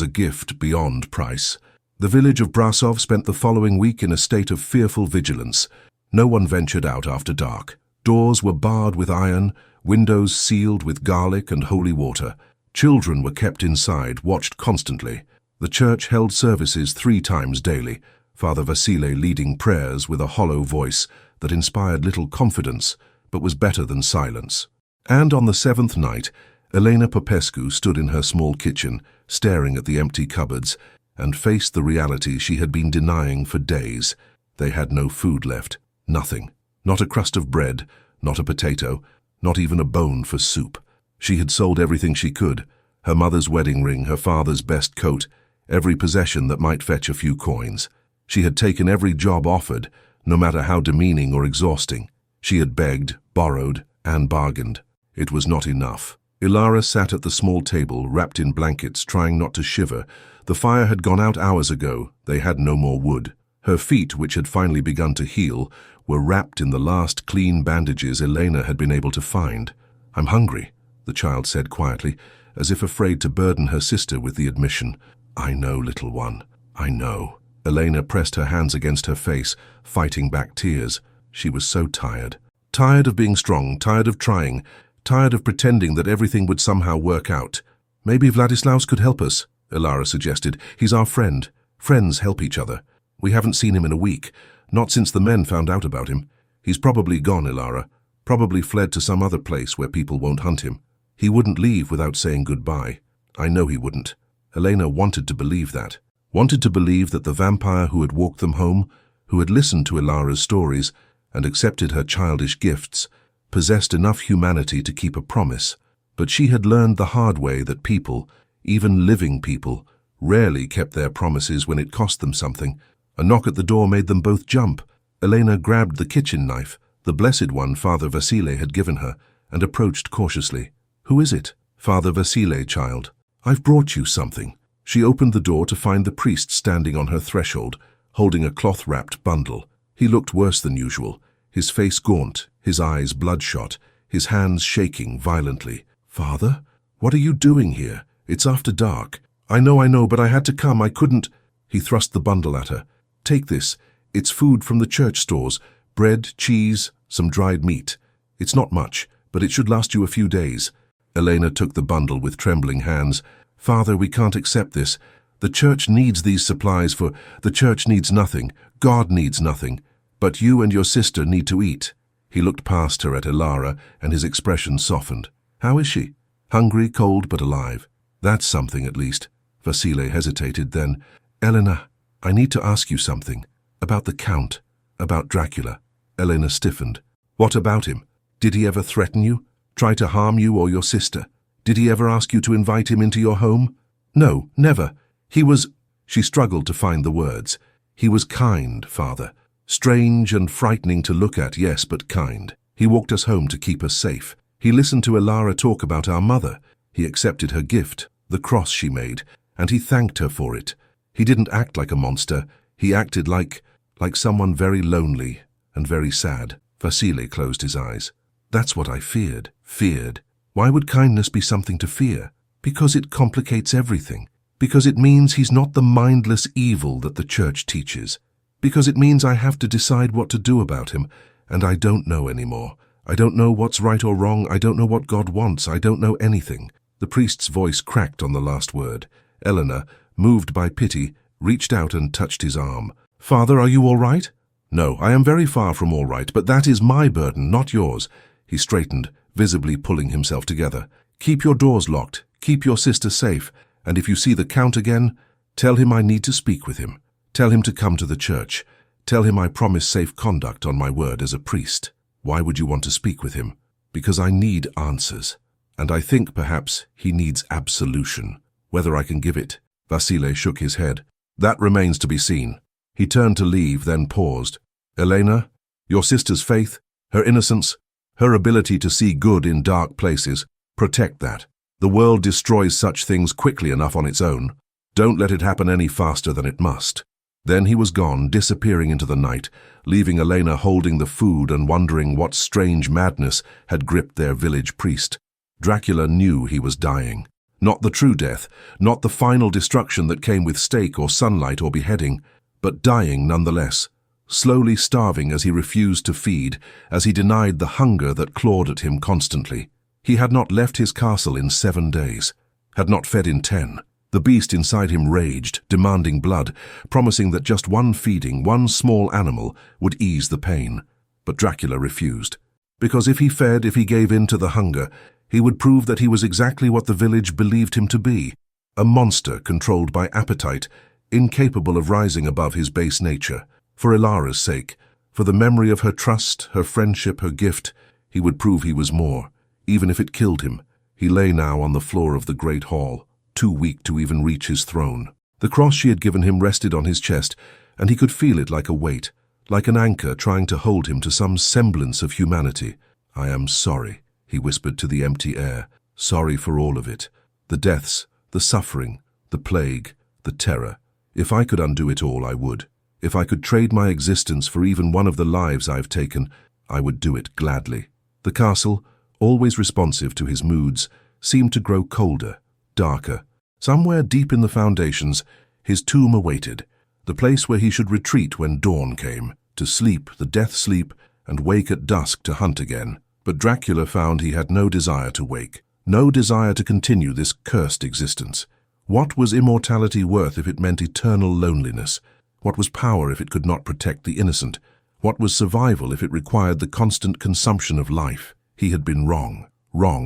a gift beyond price. The village of Brasov spent the following week in a state of fearful vigilance. No one ventured out after dark. Doors were barred with iron, windows sealed with garlic and holy water. Children were kept inside, watched constantly. The church held services 3 times daily, Father Vasile leading prayers with a hollow voice that inspired little confidence, but was better than silence. And on the 7th night, Elena Popescu stood in her small kitchen, staring at the empty cupboards, and faced the reality she had been denying for days. They had no food left, nothing. Not a crust of bread, not a potato, not even a bone for soup. She had sold everything she could, her mother's wedding ring, her father's best coat, every possession that might fetch a few coins. She had taken every job offered, no matter how demeaning or exhausting. She had begged, borrowed, and bargained. It was not enough. Ilara sat at the small table, wrapped in blankets, trying not to shiver. The fire had gone out hours ago. They had no more wood. Her feet, which had finally begun to heal, were wrapped in the last clean bandages Elena had been able to find. "I'm hungry," the child said quietly, as if afraid to burden her sister with the admission. "I know, little one, I know." Elena pressed her hands against her face, fighting back tears. She was so tired. Tired of being strong, tired of trying, tired of pretending that everything would somehow work out. "Maybe Vladislaus could help us," Ilara suggested. "He's our friend. Friends help each other. We haven't seen him in a week, not since the men found out about him. He's probably gone, Ilara. Probably fled to some other place where people won't hunt him. He wouldn't leave without saying goodbye. I know he wouldn't." Elena wanted to believe that. Wanted to believe that the vampire who had walked them home, who had listened to Ilara's stories and accepted her childish gifts, possessed enough humanity to keep a promise. But she had learned the hard way that people, even living people, rarely kept their promises when it cost them something. A knock at the door made them both jump. Elena grabbed the kitchen knife, the blessed one Father Vasile had given her, and approached cautiously. "Who is it?" "Father Vasile, child. I've brought you something." She opened the door to find the priest standing on her threshold, holding a cloth-wrapped bundle. He looked worse than usual, his face gaunt, his eyes bloodshot, his hands shaking violently. "Father, what are you doing here? It's after dark." I know, but I had to come. I couldn't." He thrust the bundle at her. Take this. It's food from the church stores. Bread, cheese, some dried meat. It's not much, but it should last you a few days." Elena took the bundle with trembling hands. "Father, we can't accept this. The church needs these supplies for... The church needs nothing. God needs nothing. But you and your sister need to eat." He looked past her at Ilara, and his expression softened. "How is she?" "Hungry, cold, but alive." "That's something, at least." Vasile hesitated, then, "Elena, I need to ask you something. About the Count. About Dracula." Elena stiffened. "What about him? Did he ever threaten you? Try to harm you or your sister? Did he ever ask you to invite him into your home?" "No, never. He was..." She struggled to find the words. "He was kind, Father. Strange and frightening to look at, yes, but kind. He walked us home to keep us safe. He listened to Ilara talk about our mother. He accepted her gift, the cross she made, and he thanked her for it. He didn't act like a monster. He acted like someone very lonely and very sad." Vasile closed his eyes. "That's what I feared. Feared. Why would kindness be something to fear? Because it complicates everything. Because it means he's not the mindless evil that the church teaches. Because it means I have to decide what to do about him, and I don't know anymore. I don't know what's right or wrong. I don't know what God wants. I don't know anything." The priest's voice cracked on the last word. Elena, moved by pity, reached out and touched his arm. "Father, are you all right?" "No, I am very far from all right, but that is my burden, not yours." He straightened, visibly pulling himself together. "Keep your doors locked. Keep your sister safe. And if you see the Count again, tell him I need to speak with him. Tell him to come to the church. Tell him I promise safe conduct on my word as a priest." "Why would you want to speak with him?" "Because I need answers. And I think, perhaps, he needs absolution. Whether I can give it." Vasile shook his head. "That remains to be seen." He turned to leave, then paused. "Elena, your sister's faith, her innocence, her ability to see good in dark places, protect that. The world destroys such things quickly enough on its own. Don't let it happen any faster than it must." Then he was gone, disappearing into the night, leaving Elena holding the food and wondering what strange madness had gripped their village priest. Dracula knew he was dying. Not the true death, not the final destruction that came with stake or sunlight or beheading, but dying nonetheless, slowly starving as he refused to feed, as he denied the hunger that clawed at him constantly. He had not left his castle in 7 days, had not fed in 10. The beast inside him raged, demanding blood, promising that just one feeding, one small animal, would ease the pain. But Dracula refused. Because if he fed, if he gave in to the hunger, he would prove that he was exactly what the village believed him to be, a monster controlled by appetite, incapable of rising above his base nature. For Ilara's sake, for the memory of her trust, her friendship, her gift, he would prove he was more, even if it killed him. He lay now on the floor of the great hall, too weak to even reach his throne. The cross she had given him rested on his chest, and he could feel it like a weight, like an anchor trying to hold him to some semblance of humanity. "I am sorry," he whispered to the empty air. "Sorry for all of it. The deaths, the suffering, the plague, the terror. If I could undo it all, I would. If I could trade my existence for even one of the lives I've taken, I would do it gladly." The castle, always responsive to his moods, seemed to grow colder, darker. Somewhere deep in the foundations, his tomb awaited, the place where he should retreat when dawn came, to sleep the death sleep and wake at dusk to hunt again. But Dracula found he had no desire to wake, no desire to continue this cursed existence. What was immortality worth if it meant eternal loneliness? What was power if it could not protect the innocent? What was survival if it required the constant consumption of life? He had been wrong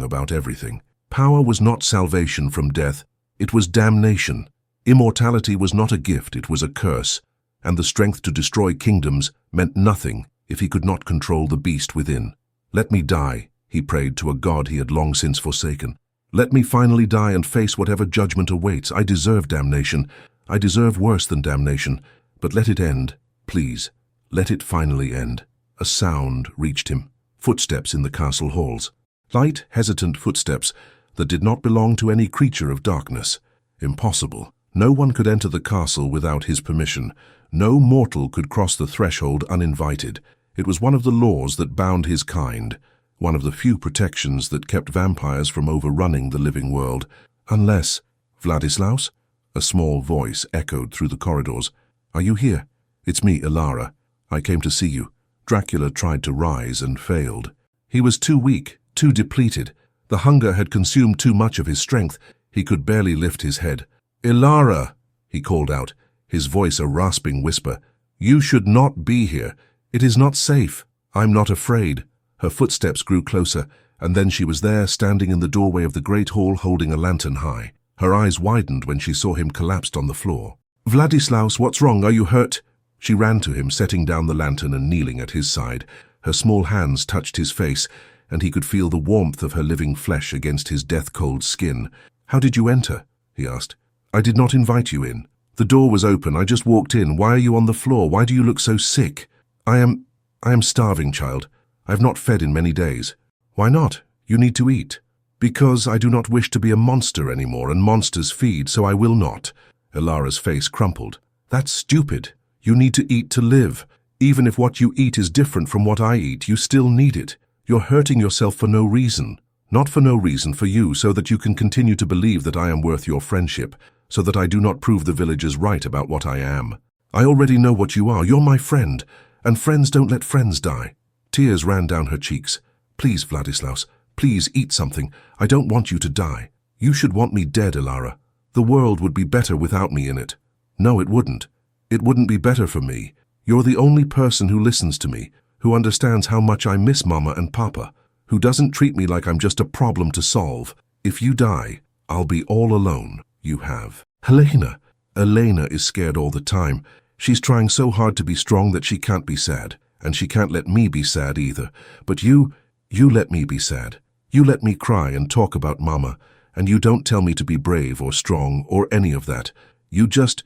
about everything. Power was not salvation from death, it was damnation. Immortality was not a gift, it was a curse, and the strength to destroy kingdoms meant nothing if he could not control the beast within. "Let me die," he prayed to a god he had long since forsaken. "Let me finally die and face whatever judgment awaits. I deserve damnation. I deserve worse than damnation. But let it end, please. Let it finally end." A sound reached him. Footsteps in the castle halls. Light, hesitant footsteps that did not belong to any creature of darkness. Impossible. No one could enter the castle without his permission. No mortal could cross the threshold uninvited. It was one of the laws that bound his kind, one of the few protections that kept vampires from overrunning the living world. Unless... "Vladislaus?" A small voice echoed through the corridors. "Are you here? "It's me, Ilara. I came to see you." Dracula tried to rise and failed. He was too weak, too depleted. The hunger had consumed too much of his strength. He could barely lift his head. "Ilara," he called out, his voice a rasping whisper. "You should not be here. It is not safe. I'm not afraid." Her footsteps grew closer, and then she was there, standing in the doorway of the great hall, holding a lantern high. Her eyes widened when she saw him collapsed on the floor. "Vladislaus, what's wrong? Are you hurt?" She ran to him, setting down the lantern and kneeling at his side. Her small hands touched his face, and he could feel the warmth of her living flesh against his death-cold skin. "How did you enter?" he asked. "I did not invite you in. The door was open. I just walked in. Why are you on the floor? Why do you look so sick?" I am starving, child. I have not fed in many days." "Why not? You need to eat." "Because I do not wish to be a monster anymore, and monsters feed, so I will not." Ilara's face crumpled. "That's stupid. You need to eat to live. Even if what you eat is different from what I eat, you still need it. You're hurting yourself for no reason. Not for no reason, for you, so that you can continue to believe that I am worth your friendship, so that I do not prove the villagers right about what I am. I already know what you are. You're my friend, and friends don't let friends die." Tears ran down her cheeks. "Please, Vladislaus, please eat something. I don't want you to die. You should want me dead, Ilara. The world would be better without me in it." "No, it wouldn't. It wouldn't be better for me. You're the only person who listens to me, who understands how much I miss Mama and Papa, who doesn't treat me like I'm just a problem to solve. If you die, I'll be all alone. You have." "Helena." "Elena is scared all the time. She's trying so hard to be strong that she can't be sad, and she can't let me be sad either. But you let me be sad. You let me cry and talk about Mama, and you don't tell me to be brave or strong or any of that. You just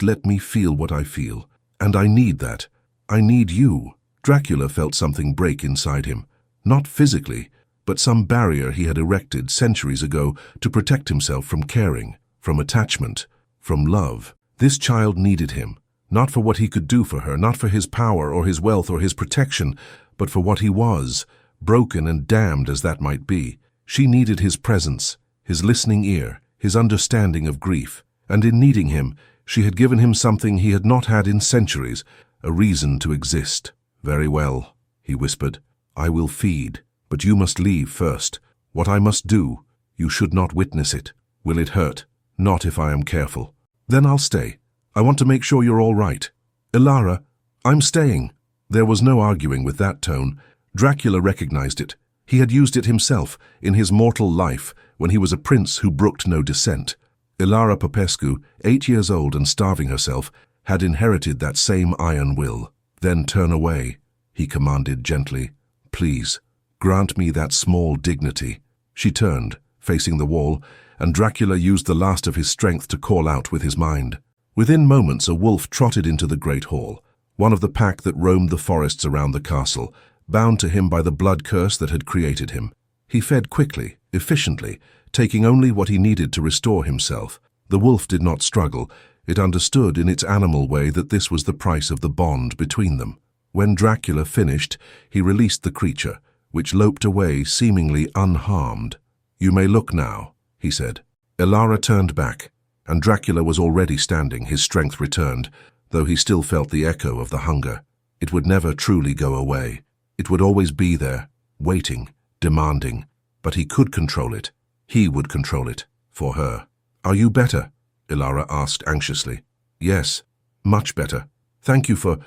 let me feel what I feel. And I need that. I need you." Dracula felt something break inside him. Not physically, but some barrier he had erected centuries ago to protect himself from caring, from attachment, from love. This child needed him, not for what he could do for her, not for his power or his wealth or his protection, but for what he was, broken and damned as that might be. She needed his presence, his listening ear, his understanding of grief. And in needing him, she had given him something he had not had in centuries, a reason to exist. "Very well," he whispered. "I will feed, but you must leave first. What I must do, you should not witness it. Will it hurt? Not if I am careful. Then I'll stay. I want to make sure you're all right." "Ilara, I'm staying." There was no arguing with that tone. Dracula recognized it. He had used it himself in his mortal life when he was a prince who brooked no dissent. Ilara Popescu, 8 years old and starving herself, had inherited that same iron will. "Then turn away," he commanded gently. "Please, grant me that small dignity." She turned, facing the wall, and Dracula used the last of his strength to call out with his mind. Within moments, a wolf trotted into the great hall, one of the pack that roamed the forests around the castle, bound to him by the blood curse that had created him. He fed quickly, efficiently, taking only what he needed to restore himself. The wolf did not struggle. It understood in its animal way that this was the price of the bond between them. When Dracula finished, he released the creature, which loped away seemingly unharmed. "You may look now," he said. Ilara turned back, and Dracula was already standing, his strength returned, though he still felt the echo of the hunger. It would never truly go away. It would always be there, waiting, demanding, but he could control it. He would control it, for her. "Are you better?" Ilara asked anxiously. "Yes, much better. Thank you for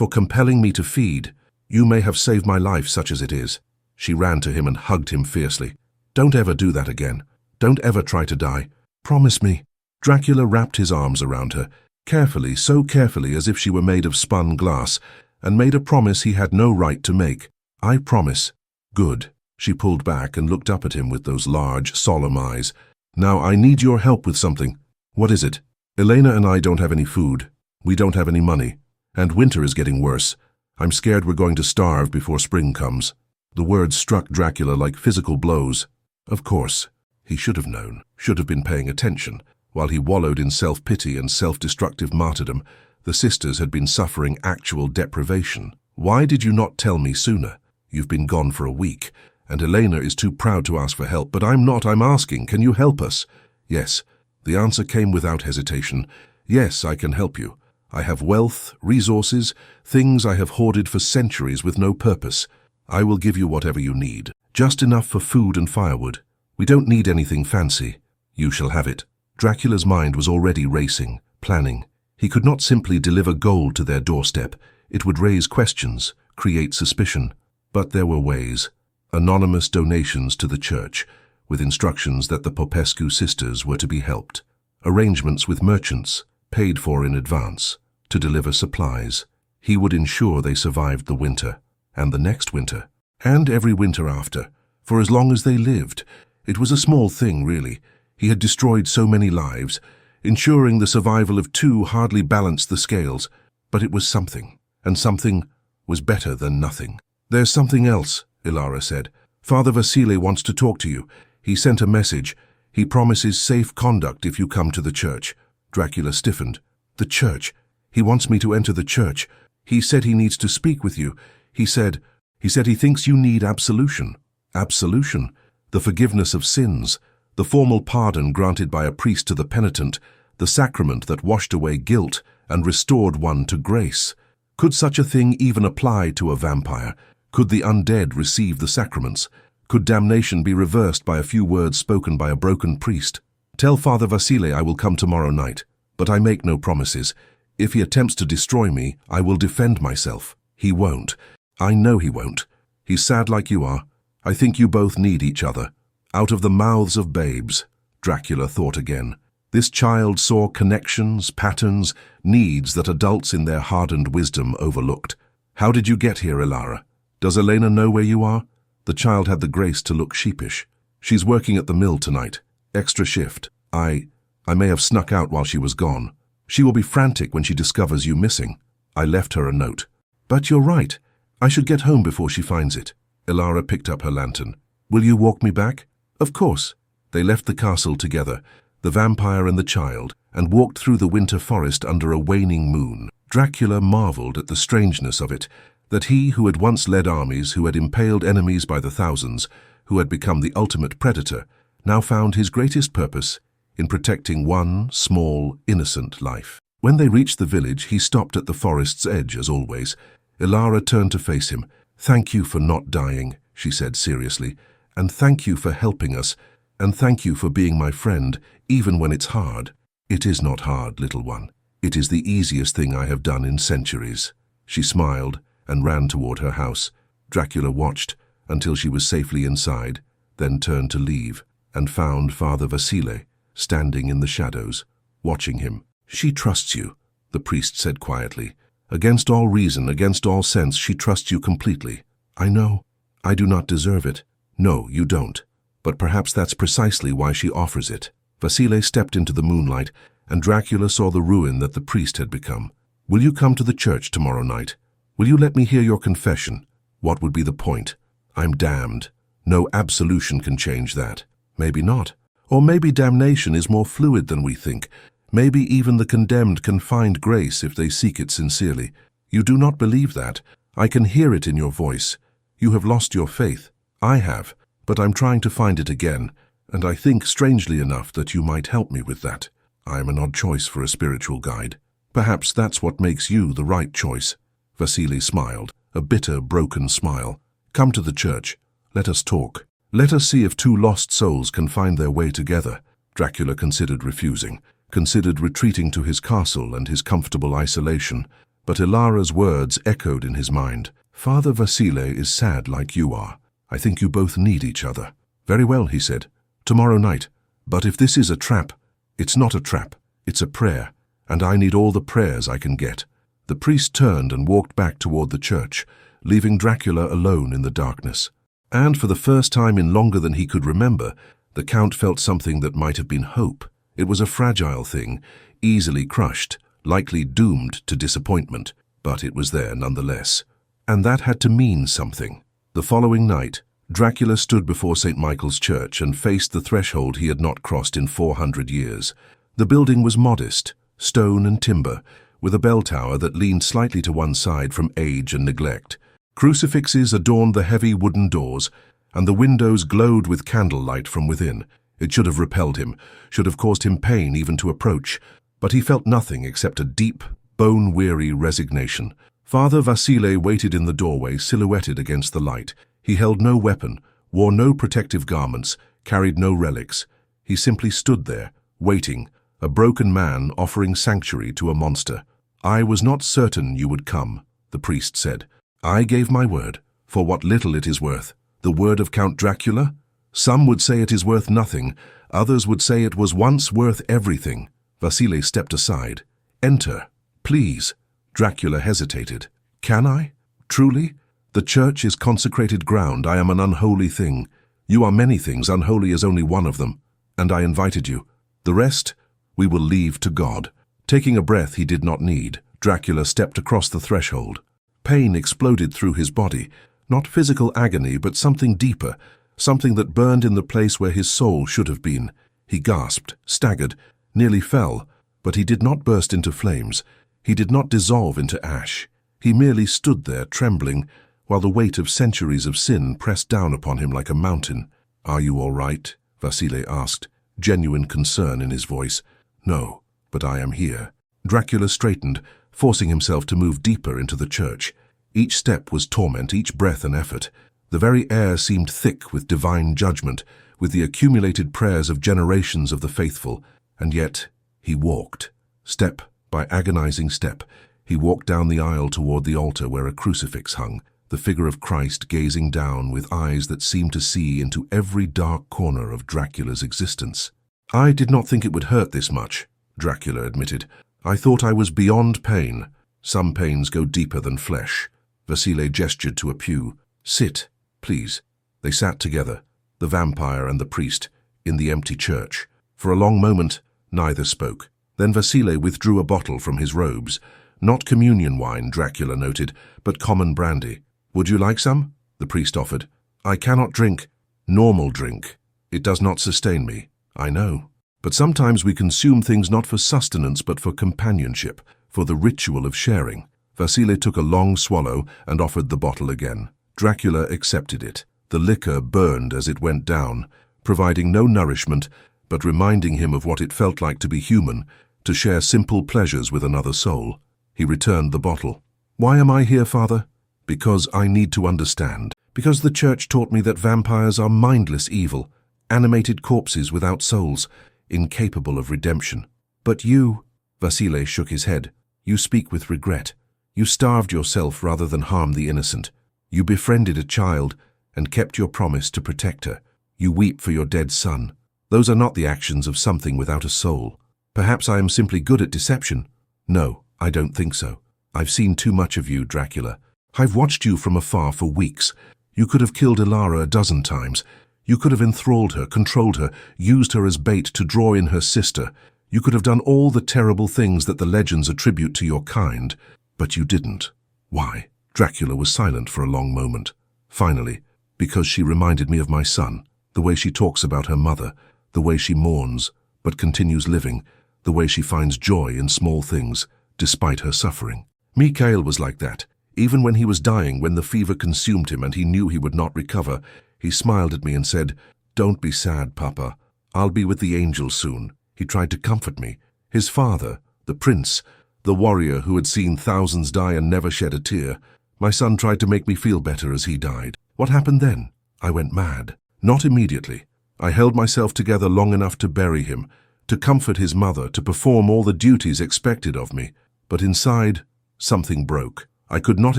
compelling me to feed. You may have saved my life, such as it is." She ran to him and hugged him fiercely. "Don't ever do that again. Don't ever try to die. Promise me." Dracula wrapped his arms around her, carefully, so carefully as if she were made of spun glass, and made a promise he had no right to make. "I promise." "Good." She pulled back and looked up at him with those large, solemn eyes. "Now I need your help with something." "What is it?" "Elena and I don't have any food. We don't have any money. And winter is getting worse. I'm scared we're going to starve before spring comes." The words struck Dracula like physical blows. Of course. He should have known, should have been paying attention. While he wallowed in self-pity and self-destructive martyrdom, the sisters had been suffering actual deprivation. "Why did you not tell me sooner? You've been gone for a week, and Elena is too proud to ask for help, but I'm not. I'm asking, can you help us?" "Yes." The answer came without hesitation. "Yes, I can help you. I have wealth, resources, things I have hoarded for centuries with no purpose. I will give you whatever you need, just enough for food and firewood. We don't need anything fancy. You shall have it." Dracula's mind was already racing, planning. He could not simply deliver gold to their doorstep. It would raise questions, create suspicion. But there were ways. Anonymous donations to the church, with instructions that the Popescu sisters were to be helped. Arrangements with merchants, paid for in advance, to deliver supplies. He would ensure they survived the winter, and the next winter, and every winter after, for as long as they lived. It was a small thing, really. He had destroyed so many lives. Ensuring the survival of two hardly balanced the scales, but it was something, and something was better than nothing. "There's something else," Ilara said. "Father Vasile wants to talk to you. He sent a message. He promises safe conduct if you come to the church." Dracula stiffened. "The church? He wants me to enter the church. He said he needs to speak with you. He said he thinks you need absolution." Absolution? The forgiveness of sins, the formal pardon granted by a priest to the penitent, the sacrament that washed away guilt and restored one to grace. Could such a thing even apply to a vampire? Could the undead receive the sacraments? Could damnation be reversed by a few words spoken by a broken priest? "Tell Father Vasile I will come tomorrow night, but I make no promises. If he attempts to destroy me, I will defend myself." "He won't. I know he won't. He's sad like you are. I think you both need each other." Out of the mouths of babes, Dracula thought again. This child saw connections, patterns, needs that adults in their hardened wisdom overlooked. "How did you get here, Ilara? Does Elena know where you are?" The child had the grace to look sheepish. "She's working at the mill tonight. Extra shift. I may have snuck out while she was gone. She will be frantic when she discovers you missing. I left her a note." "But you're right. I should get home before she finds it." Ilara picked up her lantern. "Will you walk me back?" "Of course." They left the castle together, the vampire and the child, and walked through the winter forest under a waning moon. Dracula marveled at the strangeness of it, that he who had once led armies, who had impaled enemies by the thousands, who had become the ultimate predator, now found his greatest purpose in protecting one small, innocent life. When they reached the village, he stopped at the forest's edge, as always. Ilara turned to face him. "Thank you for not dying," she said seriously, "and thank you for helping us, and thank you for being my friend, even when it's hard." "It is not hard, little one. It is the easiest thing I have done in centuries." She smiled and ran toward her house. Dracula watched until she was safely inside, then turned to leave, and found Father Vasile standing in the shadows, watching him. "She trusts you," the priest said quietly. "Against all reason, against all sense, she trusts you completely. I know. I do not deserve it. No, you don't. But perhaps that's precisely why she offers it." Vasile stepped into the moonlight, and Dracula saw the ruin that the priest had become. "Will you come to the church tomorrow night? Will you let me hear your confession? What would be the point? I'm damned. No absolution can change that." "Maybe not. Or maybe damnation is more fluid than we think. Maybe even the condemned can find grace if they seek it sincerely. You do not believe that. I can hear it in your voice. You have lost your faith. I have, but I'm trying to find it again, and I think, strangely enough, that you might help me with that. I am an odd choice for a spiritual guide. Perhaps that's what makes you the right choice." Vasily smiled, a bitter, broken smile. "Come to the church. Let us talk. Let us see if two lost souls can find their way together." Dracula considered refusing, considered retreating to his castle and his comfortable isolation, but Ilara's words echoed in his mind. "Father Vasile is sad like you are. I think you both need each other." "Very well," he said. "Tomorrow night. But if this is a trap—" "It's not a trap. It's a prayer, and I need all the prayers I can get." The priest turned and walked back toward the church, leaving Dracula alone in the darkness. And for the first time in longer than he could remember, the Count felt something that might have been hope. It was a fragile thing, easily crushed, likely doomed to disappointment, but it was there nonetheless. And that had to mean something. The following night, Dracula stood before St. Michael's Church and faced the threshold he had not crossed in 400 years. The building was modest, stone and timber, with a bell tower that leaned slightly to one side from age and neglect. Crucifixes adorned the heavy wooden doors, and the windows glowed with candlelight from within. It should have repelled him, should have caused him pain even to approach, but he felt nothing except a deep, bone-weary resignation. Father Vasile waited in the doorway, silhouetted against the light. He held no weapon, wore no protective garments, carried no relics. He simply stood there, waiting, a broken man offering sanctuary to a monster. "I was not certain you would come," the priest said. "I gave my word, for what little it is worth." The word of Count Dracula? Some would say it is worth nothing, others would say it was once worth everything. Vasile stepped aside. "Enter, please." Dracula hesitated. "Can I? Truly? The church is consecrated ground. I am an unholy thing. You are many things, unholy is only one of them. And I invited you. The rest, we will leave to God." Taking a breath he did not need, Dracula stepped across the threshold. Pain exploded through his body, not physical agony, but something deeper, something that burned in the place where his soul should have been. He gasped, staggered, nearly fell, but he did not burst into flames. He did not dissolve into ash. He merely stood there, trembling, while the weight of centuries of sin pressed down upon him like a mountain. "Are you all right?" Vasile asked, genuine concern in his voice. "No, but I am here." Dracula straightened, forcing himself to move deeper into the church. Each step was torment, each breath an effort. The very air seemed thick with divine judgment, with the accumulated prayers of generations of the faithful. And yet, he walked. Step by agonizing step, he walked down the aisle toward the altar where a crucifix hung, the figure of Christ gazing down with eyes that seemed to see into every dark corner of Dracula's existence. "I did not think it would hurt this much," Dracula admitted. "I thought I was beyond pain. Some pains go deeper than flesh." Vasile gestured to a pew. "Sit, please." They sat together, the vampire and the priest, in the empty church. For a long moment, neither spoke. Then Vasile withdrew a bottle from his robes. Not communion wine, Dracula noted, but common brandy. "Would you like some?" the priest offered. "I cannot drink. Normal drink. It does not sustain me. I know. But sometimes we consume things not for sustenance but for companionship, for the ritual of sharing." Vasile took a long swallow and offered the bottle again. Dracula accepted it. The liquor burned as it went down, providing no nourishment, but reminding him of what it felt like to be human, to share simple pleasures with another soul. He returned the bottle. "Why am I here, Father?" "Because I need to understand. Because the church taught me that vampires are mindless evil, animated corpses without souls, incapable of redemption." "But you," Vasile shook his head, "you speak with regret. You starved yourself rather than harm the innocent. You befriended a child and kept your promise to protect her. You weep for your dead son. Those are not the actions of something without a soul. Perhaps I am simply good at deception." "No, I don't think so. I've seen too much of you, Dracula. I've watched you from afar for weeks. You could have killed Ilara a dozen times. You could have enthralled her, controlled her, used her as bait to draw in her sister. You could have done all the terrible things that the legends attribute to your kind. But you didn't. Why?" Dracula was silent for a long moment. Finally, "Because she reminded me of my son, the way she talks about her mother, the way she mourns, but continues living, the way she finds joy in small things, despite her suffering. Mikhail was like that. Even when he was dying, when the fever consumed him and he knew he would not recover, he smiled at me and said, 'Don't be sad, Papa. I'll be with the angels soon.' He tried to comfort me. His father, the prince, the warrior who had seen thousands die and never shed a tear. My son tried to make me feel better as he died. What happened then? I went mad. Not immediately. I held myself together long enough to bury him, to comfort his mother, to perform all the duties expected of me. But inside, something broke. I could not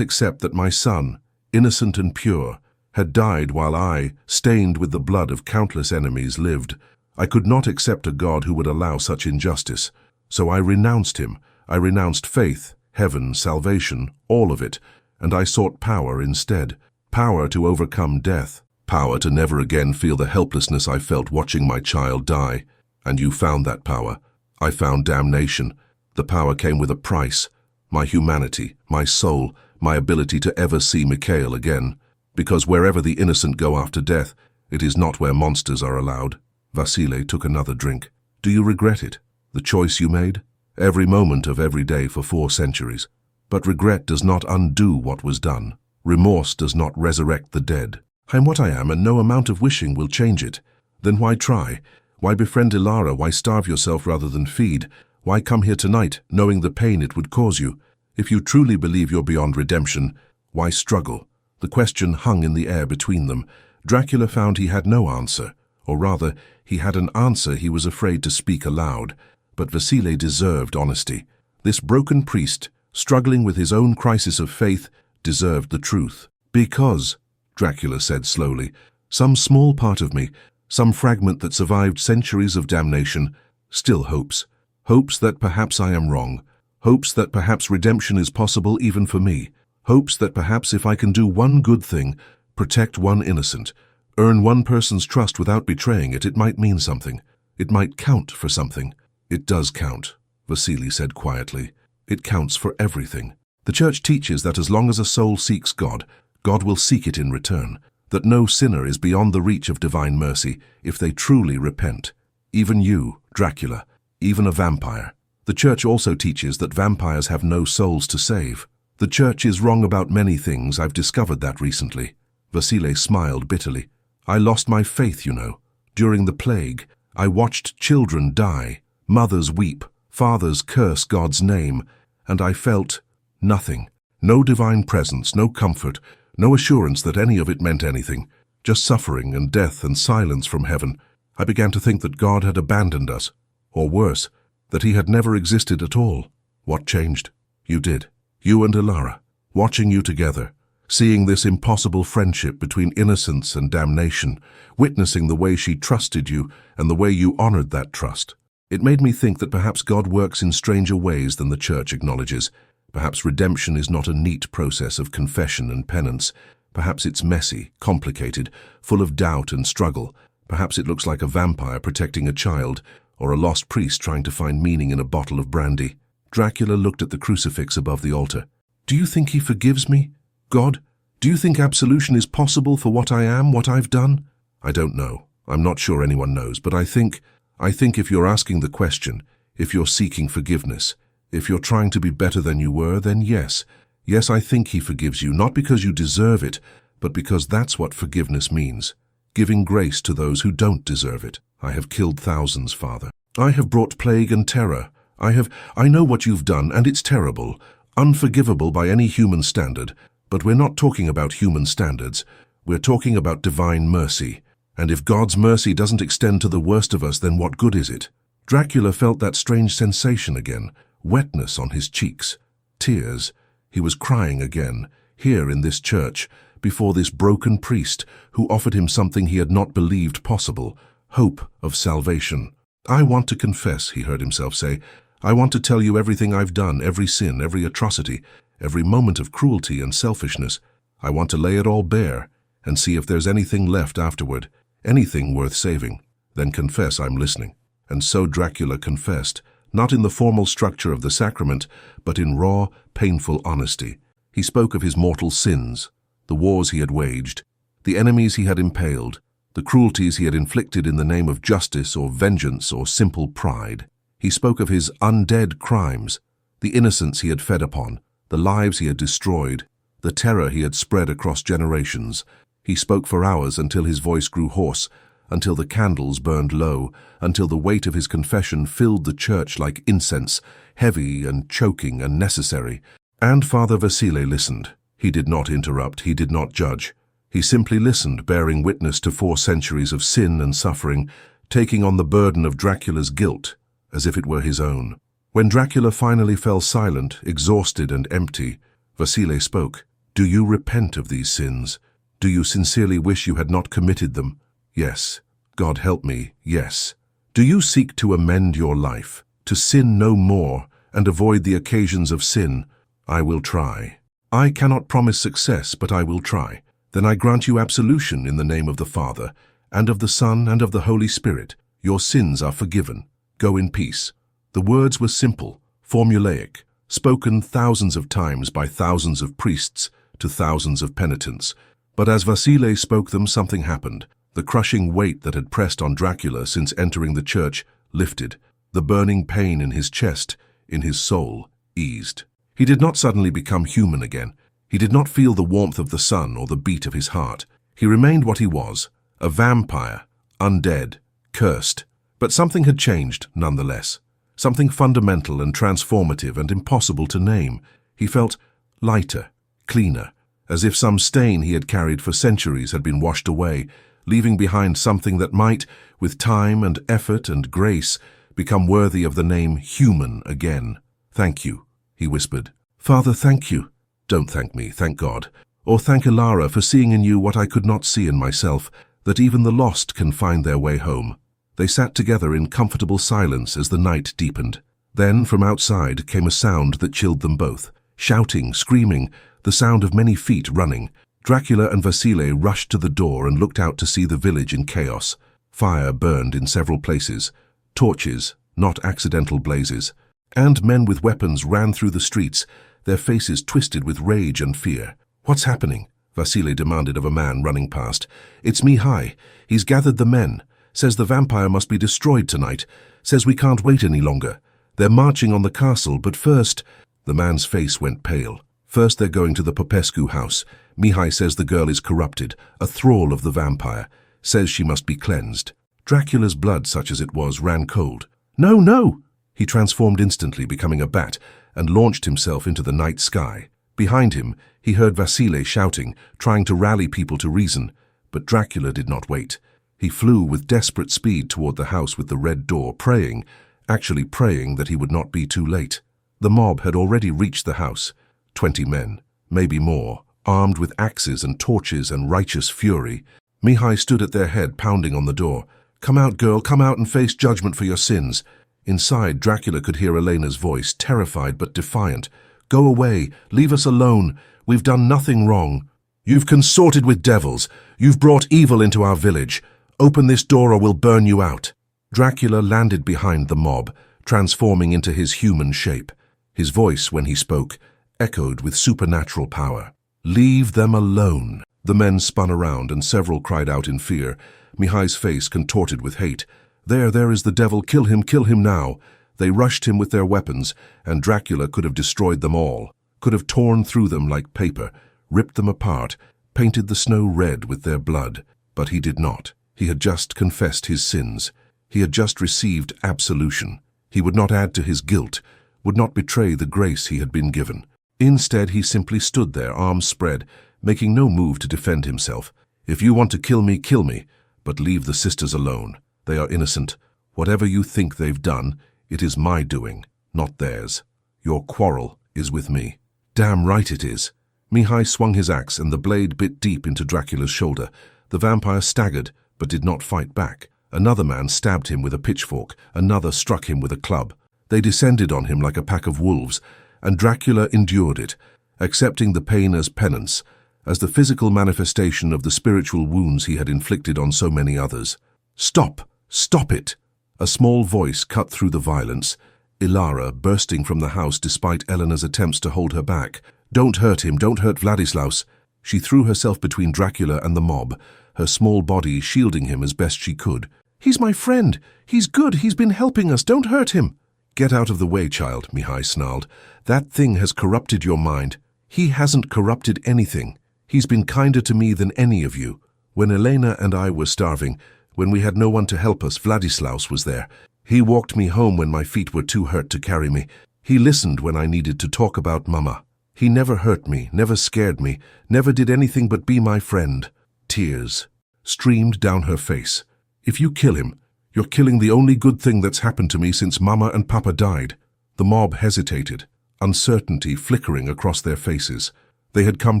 accept that my son, innocent and pure, had died while I, stained with the blood of countless enemies, lived. I could not accept a God who would allow such injustice. So I renounced him. I renounced faith, heaven, salvation, all of it, and I sought power instead. Power to overcome death. Power to never again feel the helplessness I felt watching my child die. And you found that power. I found damnation. The power came with a price. My humanity, my soul, my ability to ever see Mikhail again. Because wherever the innocent go after death, it is not where monsters are allowed." Vasile took another drink. "Do you regret it? The choice you made? Every moment of every day for 4 centuries. But regret does not undo what was done. Remorse does not resurrect the dead. I am what I am, and no amount of wishing will change it. Then why try? Why befriend Ilara? Why starve yourself rather than feed? Why come here tonight, knowing the pain it would cause you? If you truly believe you're beyond redemption, why struggle? The question hung in the air between them. Dracula found he had no answer, or rather, he had an answer he was afraid to speak aloud. But Vasile deserved honesty. This broken priest, struggling with his own crisis of faith, deserved the truth. Because, Dracula said slowly, some small part of me, some fragment that survived centuries of damnation, still hopes. Hopes that perhaps I am wrong. Hopes that perhaps redemption is possible even for me. Hopes that perhaps if I can do one good thing, protect one innocent, earn one person's trust without betraying it, it might mean something. It might count for something. It does count, Vasile said quietly. It counts for everything. The Church teaches that as long as a soul seeks God, God will seek it in return, that no sinner is beyond the reach of divine mercy if they truly repent. Even you, Dracula, even a vampire. The Church also teaches that vampires have no souls to save. The Church is wrong about many things, I've discovered that recently. Vasile smiled bitterly. I lost my faith, you know. During the plague, I watched children die, mothers weep, fathers curse God's name, and I felt nothing. No divine presence, no comfort, no assurance that any of it meant anything. Just suffering and death and silence from heaven. I began to think that God had abandoned us. Or worse, that he had never existed at all. What changed? You did. You and Ilara. Watching you together. Seeing this impossible friendship between innocence and damnation. Witnessing the way she trusted you and the way you honored that trust. It made me think that perhaps God works in stranger ways than the Church acknowledges. Perhaps redemption is not a neat process of confession and penance. Perhaps it's messy, complicated, full of doubt and struggle. Perhaps it looks like a vampire protecting a child, or a lost priest trying to find meaning in a bottle of brandy. Dracula looked at the crucifix above the altar. Do you think he forgives me? God? Do you think absolution is possible for what I am, what I've done? I don't know. I'm not sure anyone knows, but I think if you're asking the question, if you're seeking forgiveness, if you're trying to be better than you were, then yes. Yes, I think he forgives you, not because you deserve it, but because that's what forgiveness means. Giving grace to those who don't deserve it. I have killed thousands, Father. I have brought plague and terror. I know what you've done, and it's terrible, unforgivable by any human standard. But we're not talking about human standards. We're talking about divine mercy. And if God's mercy doesn't extend to the worst of us, then what good is it? Dracula felt that strange sensation again, wetness on his cheeks, tears. He was crying again, here in this church, before this broken priest who offered him something he had not believed possible, hope of salvation. I want to confess, he heard himself say. I want to tell you everything I've done, every sin, every atrocity, every moment of cruelty and selfishness. I want to lay it all bare and see if there's anything left afterward, anything worth saving. Then confess I'm listening. And so Dracula confessed, not in the formal structure of the sacrament, but in raw, painful honesty. He spoke of his mortal sins, the wars he had waged, the enemies he had impaled, the cruelties he had inflicted in the name of justice or vengeance or simple pride. He spoke of his undead crimes, the innocence he had fed upon, the lives he had destroyed, the terror he had spread across generations. He spoke for hours until his voice grew hoarse, until the candles burned low, until the weight of his confession filled the church like incense, heavy and choking and necessary. And Father Vasile listened. He did not interrupt, he did not judge. He simply listened, bearing witness to 4 centuries of sin and suffering, taking on the burden of Dracula's guilt, as if it were his own. When Dracula finally fell silent, exhausted and empty, Vasile spoke. Do you repent of these sins? Do you sincerely wish you had not committed them? Yes. God help me, yes. Do you seek to amend your life, to sin no more and avoid the occasions of sin? I will try. I cannot promise success, but I will try. Then I grant you absolution in the name of the Father, and of the Son, and of the Holy Spirit. Your sins are forgiven. Go in peace. The words were simple, formulaic, spoken thousands of times by thousands of priests to thousands of penitents. But as Vasile spoke them, something happened. The crushing weight that had pressed on Dracula since entering the church lifted. The burning pain in his chest, in his soul, eased. He did not suddenly become human again. He did not feel the warmth of the sun or the beat of his heart. He remained what he was, a vampire, undead, cursed. But something had changed nonetheless. something fundamental and transformative and impossible to name. He felt lighter, cleaner, as if some stain he had carried for centuries had been washed away, leaving behind something that might, with time and effort and grace, become worthy of the name human again. "Thank you," he whispered. "Father, thank you." "Don't thank me, thank God. Or thank Ilara for seeing in you what I could not see in myself, that even the lost can find their way home." They sat together in comfortable silence as the night deepened. Then, from outside, came a sound that chilled them both. Shouting, screaming, the sound of many feet running. Dracula and Vasile rushed to the door and looked out to see the village in chaos. Fire burned in several places. Torches, not accidental blazes. And men with weapons ran through the streets, their faces twisted with rage and fear. "What's happening?" Vasile demanded of a man running past. "It's Mihai. He's gathered the men. Says the vampire must be destroyed tonight. Says we can't wait any longer. They're marching on the castle, but first—" The man's face went pale. "First they're going to the Popescu house. Mihai says the girl is corrupted, a thrall of the vampire. Says she must be cleansed." Dracula's blood, such as it was, ran cold. "No, no!" He transformed instantly, becoming a bat, and launched himself into the night sky. Behind him, he heard Vasile shouting, trying to rally people to reason. But Dracula did not wait. He flew with desperate speed toward the house with the red door, praying that he would not be too late. The mob had already reached the house. 20 men, maybe more, armed with axes and torches and righteous fury. Mihai stood at their head, pounding on the door. "Come out, girl, come out and face judgment for your sins." Inside, Dracula could hear Elena's voice, terrified but defiant. "Go away, leave us alone. We've done nothing wrong. You've consorted with devils. You've brought evil into our village. Open this door or we'll burn you out." Dracula landed behind the mob, transforming into his human shape. His voice, when he spoke, echoed with supernatural power. "Leave them alone." The men spun around and several cried out in fear. Mihai's face contorted with hate. There is the devil, kill him now." They rushed him with their weapons, and Dracula could have destroyed them all, could have torn through them like paper, ripped them apart, painted the snow red with their blood. But he did not. He had just confessed his sins. He had just received absolution. He would not add to his guilt, would not betray the grace he had been given. Instead, he simply stood there, arms spread, making no move to defend himself. "If you want to kill me, but leave the sisters alone. They are innocent. Whatever you think they've done, it is my doing, not theirs. Your quarrel is with me." "Damn right it is." Mihai swung his axe and the blade bit deep into Dracula's shoulder. The vampire staggered, but did not fight back. Another man stabbed him with a pitchfork, another struck him with a club. They descended on him like a pack of wolves, and Dracula endured it, accepting the pain as penance, as the physical manifestation of the spiritual wounds he had inflicted on so many others. "Stop! Stop it!" A small voice cut through the violence. Ilara, bursting from the house despite Elena's attempts to hold her back. "Don't hurt him, don't hurt Vladislaus." She threw herself between Dracula and the mob, her small body shielding him as best she could. "He's my friend. He's good. He's been helping us. Don't hurt him." "Get out of the way, child," Mihai snarled. "That thing has corrupted your mind." "He hasn't corrupted anything. He's been kinder to me than any of you. When Elena and I were starving, when we had no one to help us, Vladislaus was there. He walked me home when my feet were too hurt to carry me. He listened when I needed to talk about Mama. He never hurt me, never scared me, never did anything but be my friend." Tears streamed down her face. "If you kill him, you're killing the only good thing that's happened to me since Mama and Papa died." The mob hesitated, uncertainty flickering across their faces. They had come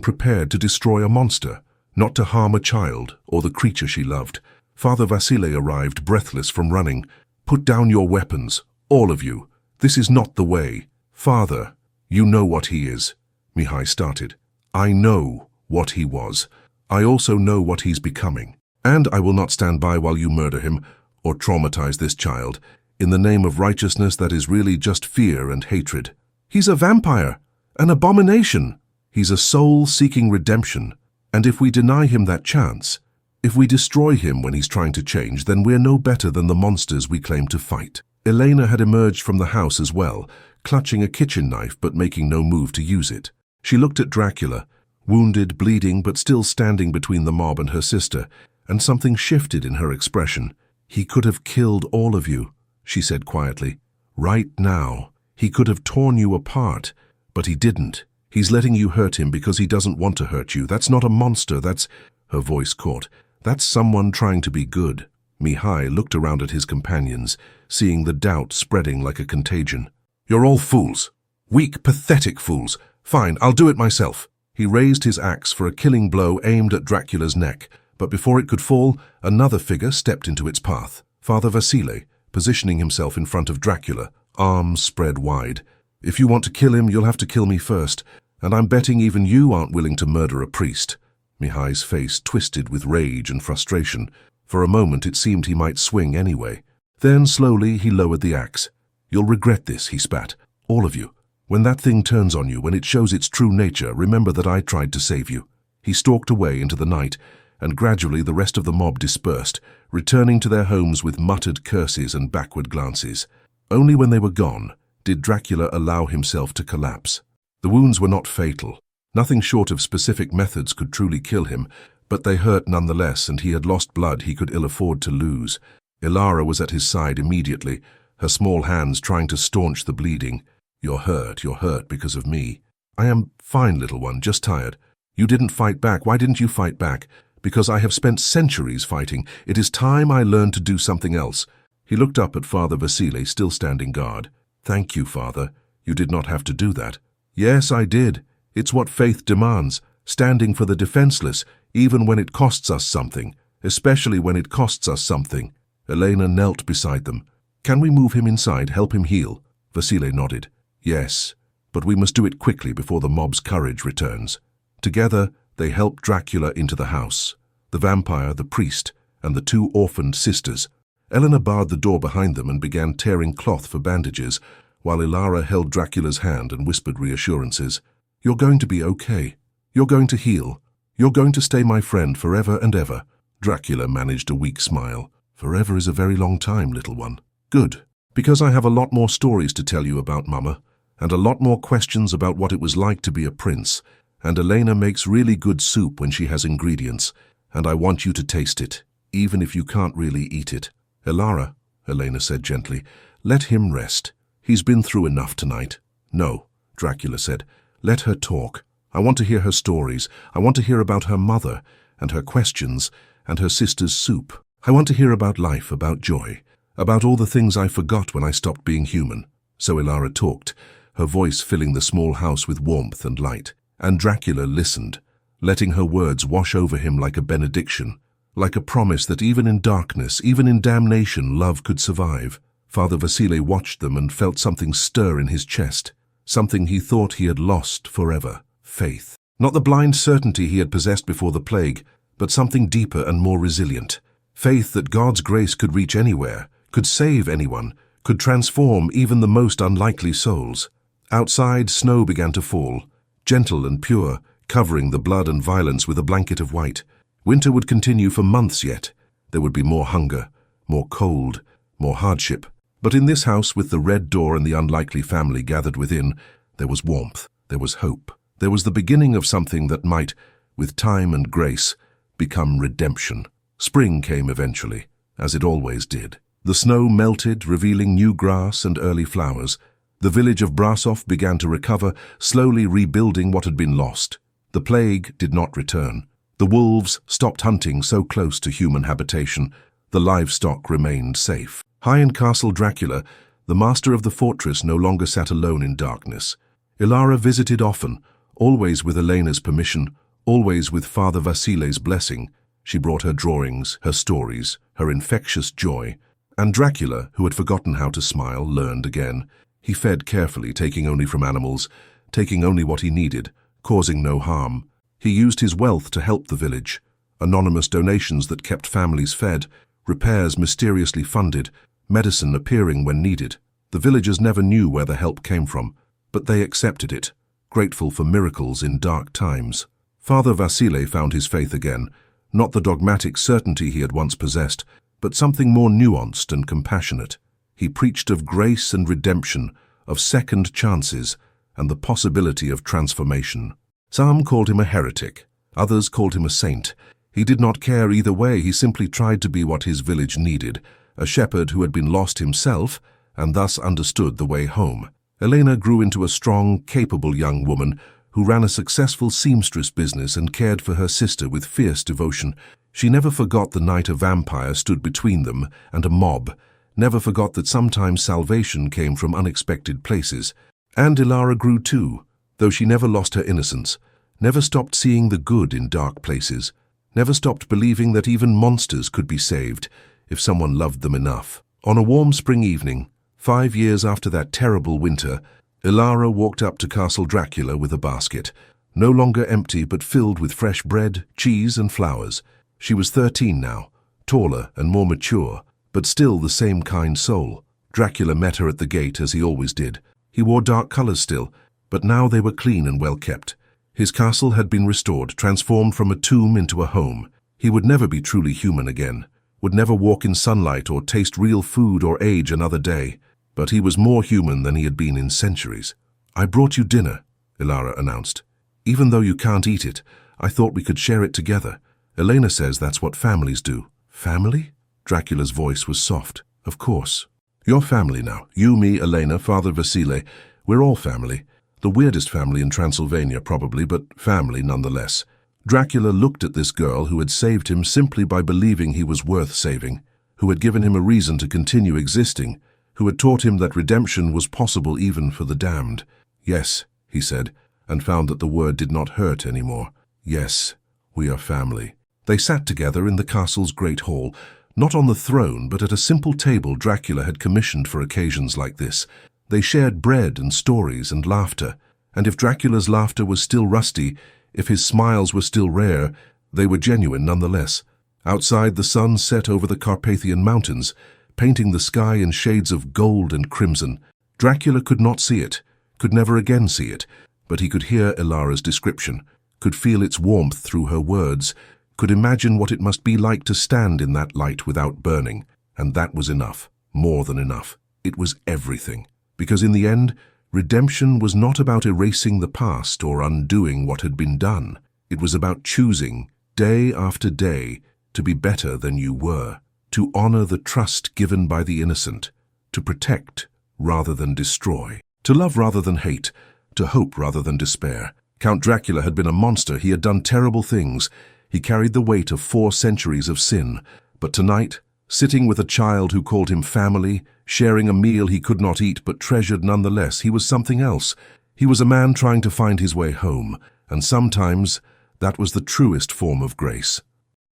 prepared to destroy a monster, not to harm a child or the creature she loved. Father Vasile arrived, breathless from running. "Put down your weapons, all of you. This is not the way." "Father, you know what he is," Mihai started. "I know what he was. I also know what he's becoming. And I will not stand by while you murder him or traumatize this child in the name of righteousness that is really just fear and hatred. He's a vampire, an abomination. He's a soul seeking redemption. And if we deny him that chance, if we destroy him when he's trying to change, then we're no better than the monsters we claim to fight." Elena had emerged from the house as well, clutching a kitchen knife but making no move to use it. She looked at Dracula, wounded, bleeding, but still standing between the mob and her sister, and something shifted in her expression. "He could have killed all of you," she said quietly. Right now. He could have torn you apart, but he didn't. He's letting you hurt him because he doesn't want to hurt you. That's not a monster, that's—" Her voice caught. "That's someone trying to be good." Mihai looked around at his companions, seeing the doubt spreading like a contagion. "You're all fools. Weak, pathetic fools. Fine, I'll do it myself." He raised his axe for a killing blow aimed at Dracula's neck, but before it could fall, another figure stepped into its path. Father Vasile, positioning himself in front of Dracula, arms spread wide. "If you want to kill him, you'll have to kill me first, and I'm betting even you aren't willing to murder a priest." Mihai's face twisted with rage and frustration. For a moment it seemed he might swing anyway. Then slowly he lowered the axe. "You'll regret this," he spat. "All of you. When that thing turns on you, when it shows its true nature, remember that I tried to save you." He stalked away into the night, and gradually the rest of the mob dispersed, returning to their homes with muttered curses and backward glances. Only when they were gone did Dracula allow himself to collapse. The wounds were not fatal. Nothing short of specific methods could truly kill him, but they hurt nonetheless, and he had lost blood he could ill afford to lose. Ilara was at his side immediately, her small hands trying to staunch the bleeding. You're hurt because of me." "I am fine, little one, just tired." "You didn't fight back. Why didn't you fight back?" "Because I have spent centuries fighting. It is time I learned to do something else." He looked up at Father Vasile, still standing guard. "Thank you, Father. You did not have to do that." "Yes, I did. It's what faith demands, standing for the defenseless, even when it costs us something, especially when it costs us something." Elena knelt beside them. "Can we move him inside, help him heal?" Vasile nodded. "Yes, but we must do it quickly before the mob's courage returns." Together, they helped Dracula into the house. The vampire, the priest, and the two orphaned sisters. Elena barred the door behind them and began tearing cloth for bandages, while Ilara held Dracula's hand and whispered reassurances. "You're going to be okay. You're going to heal. You're going to stay my friend forever and ever." Dracula managed a weak smile. "Forever is a very long time, little one." "Good, because I have a lot more stories to tell you about Mama, and a lot more questions about what it was like to be a prince, and Elena makes really good soup when she has ingredients, and I want you to taste it, even if you can't really eat it." "Ilara," Elena said gently, "let him rest. He's been through enough tonight." "No," Dracula said, "let her talk. I want to hear her stories. I want to hear about her mother, and her questions, and her sister's soup. I want to hear about life, about joy, about all the things I forgot when I stopped being human." So Ilara talked, her voice filling the small house with warmth and light. And Dracula listened, letting her words wash over him like a benediction, like a promise that even in darkness, even in damnation, love could survive. Father Vasile watched them and felt something stir in his chest, something he thought he had lost forever. Faith. Not the blind certainty he had possessed before the plague, but something deeper and more resilient. Faith that God's grace could reach anywhere, could save anyone, could transform even the most unlikely souls. Outside, snow began to fall, gentle and pure, covering the blood and violence with a blanket of white. Winter would continue for months yet. There would be more hunger, more cold, more hardship. But in this house, with the red door and the unlikely family gathered within, there was warmth, there was hope. There was the beginning of something that might, with time and grace, become redemption. Spring came eventually, as it always did. The snow melted, revealing new grass and early flowers. The village of Brasov began to recover, slowly rebuilding what had been lost. The plague did not return. The wolves stopped hunting so close to human habitation. The livestock remained safe. High in Castle Dracula, the master of the fortress no longer sat alone in darkness. Ilara visited often, always with Elena's permission, always with Father Vasile's blessing. She brought her drawings, her stories, her infectious joy. And Dracula, who had forgotten how to smile, learned again. He fed carefully, taking only from animals, taking only what he needed, causing no harm. He used his wealth to help the village. Anonymous donations that kept families fed, repairs mysteriously funded, medicine appearing when needed. The villagers never knew where the help came from, but they accepted it, grateful for miracles in dark times. Father Vasile found his faith again, not the dogmatic certainty he had once possessed, but something more nuanced and compassionate. He preached of grace and redemption, of second chances, and the possibility of transformation. Some called him a heretic, others called him a saint. He did not care either way. He simply tried to be what his village needed, a shepherd who had been lost himself, and thus understood the way home. Elena grew into a strong, capable young woman who ran a successful seamstress business and cared for her sister with fierce devotion. She never forgot the night a vampire stood between them and a mob, never forgot that sometimes salvation came from unexpected places. And Ilara grew too, though she never lost her innocence, never stopped seeing the good in dark places, never stopped believing that even monsters could be saved if someone loved them enough. On a warm spring evening, 5 years after that terrible winter, Ilara walked up to Castle Dracula with a basket, no longer empty but filled with fresh bread, cheese and flowers. She was 13 now, taller and more mature, but still the same kind soul. Dracula met her at the gate as he always did. He wore dark colors still, but now they were clean and well kept. His castle had been restored, transformed from a tomb into a home. He would never be truly human again, would never walk in sunlight or taste real food or age another day. But he was more human than he had been in centuries. "I brought you dinner," Ilara announced. "Even though you can't eat it, I thought we could share it together. Elena says that's what families do." "Family?" Dracula's voice was soft. "Of course. You're family now. You, me, Elena, Father Vasile. We're all family. The weirdest family in Transylvania, probably, but family nonetheless." Dracula looked at this girl who had saved him simply by believing he was worth saving, who had given him a reason to continue existing, who had taught him that redemption was possible even for the damned. "Yes," he said, and found that the word did not hurt anymore. "Yes, we are family." They sat together in the castle's great hall, not on the throne, but at a simple table Dracula had commissioned for occasions like this. They shared bread and stories and laughter, and if Dracula's laughter was still rusty, if his smiles were still rare, they were genuine nonetheless. Outside, the sun set over the Carpathian Mountains, painting the sky in shades of gold and crimson. Dracula could not see it, could never again see it, but he could hear Ilara's description, could feel its warmth through her words, could imagine what it must be like to stand in that light without burning, and that was enough, more than enough. It was everything, because in the end, redemption was not about erasing the past or undoing what had been done. It was about choosing, day after day, to be better than you were, to honor the trust given by the innocent, to protect rather than destroy, to love rather than hate, to hope rather than despair. Count Dracula had been a monster. He had done terrible things. He carried the weight of 4 centuries of sin. But tonight, sitting with a child who called him family, sharing a meal he could not eat but treasured nonetheless, he was something else. He was a man trying to find his way home, and sometimes that was the truest form of grace.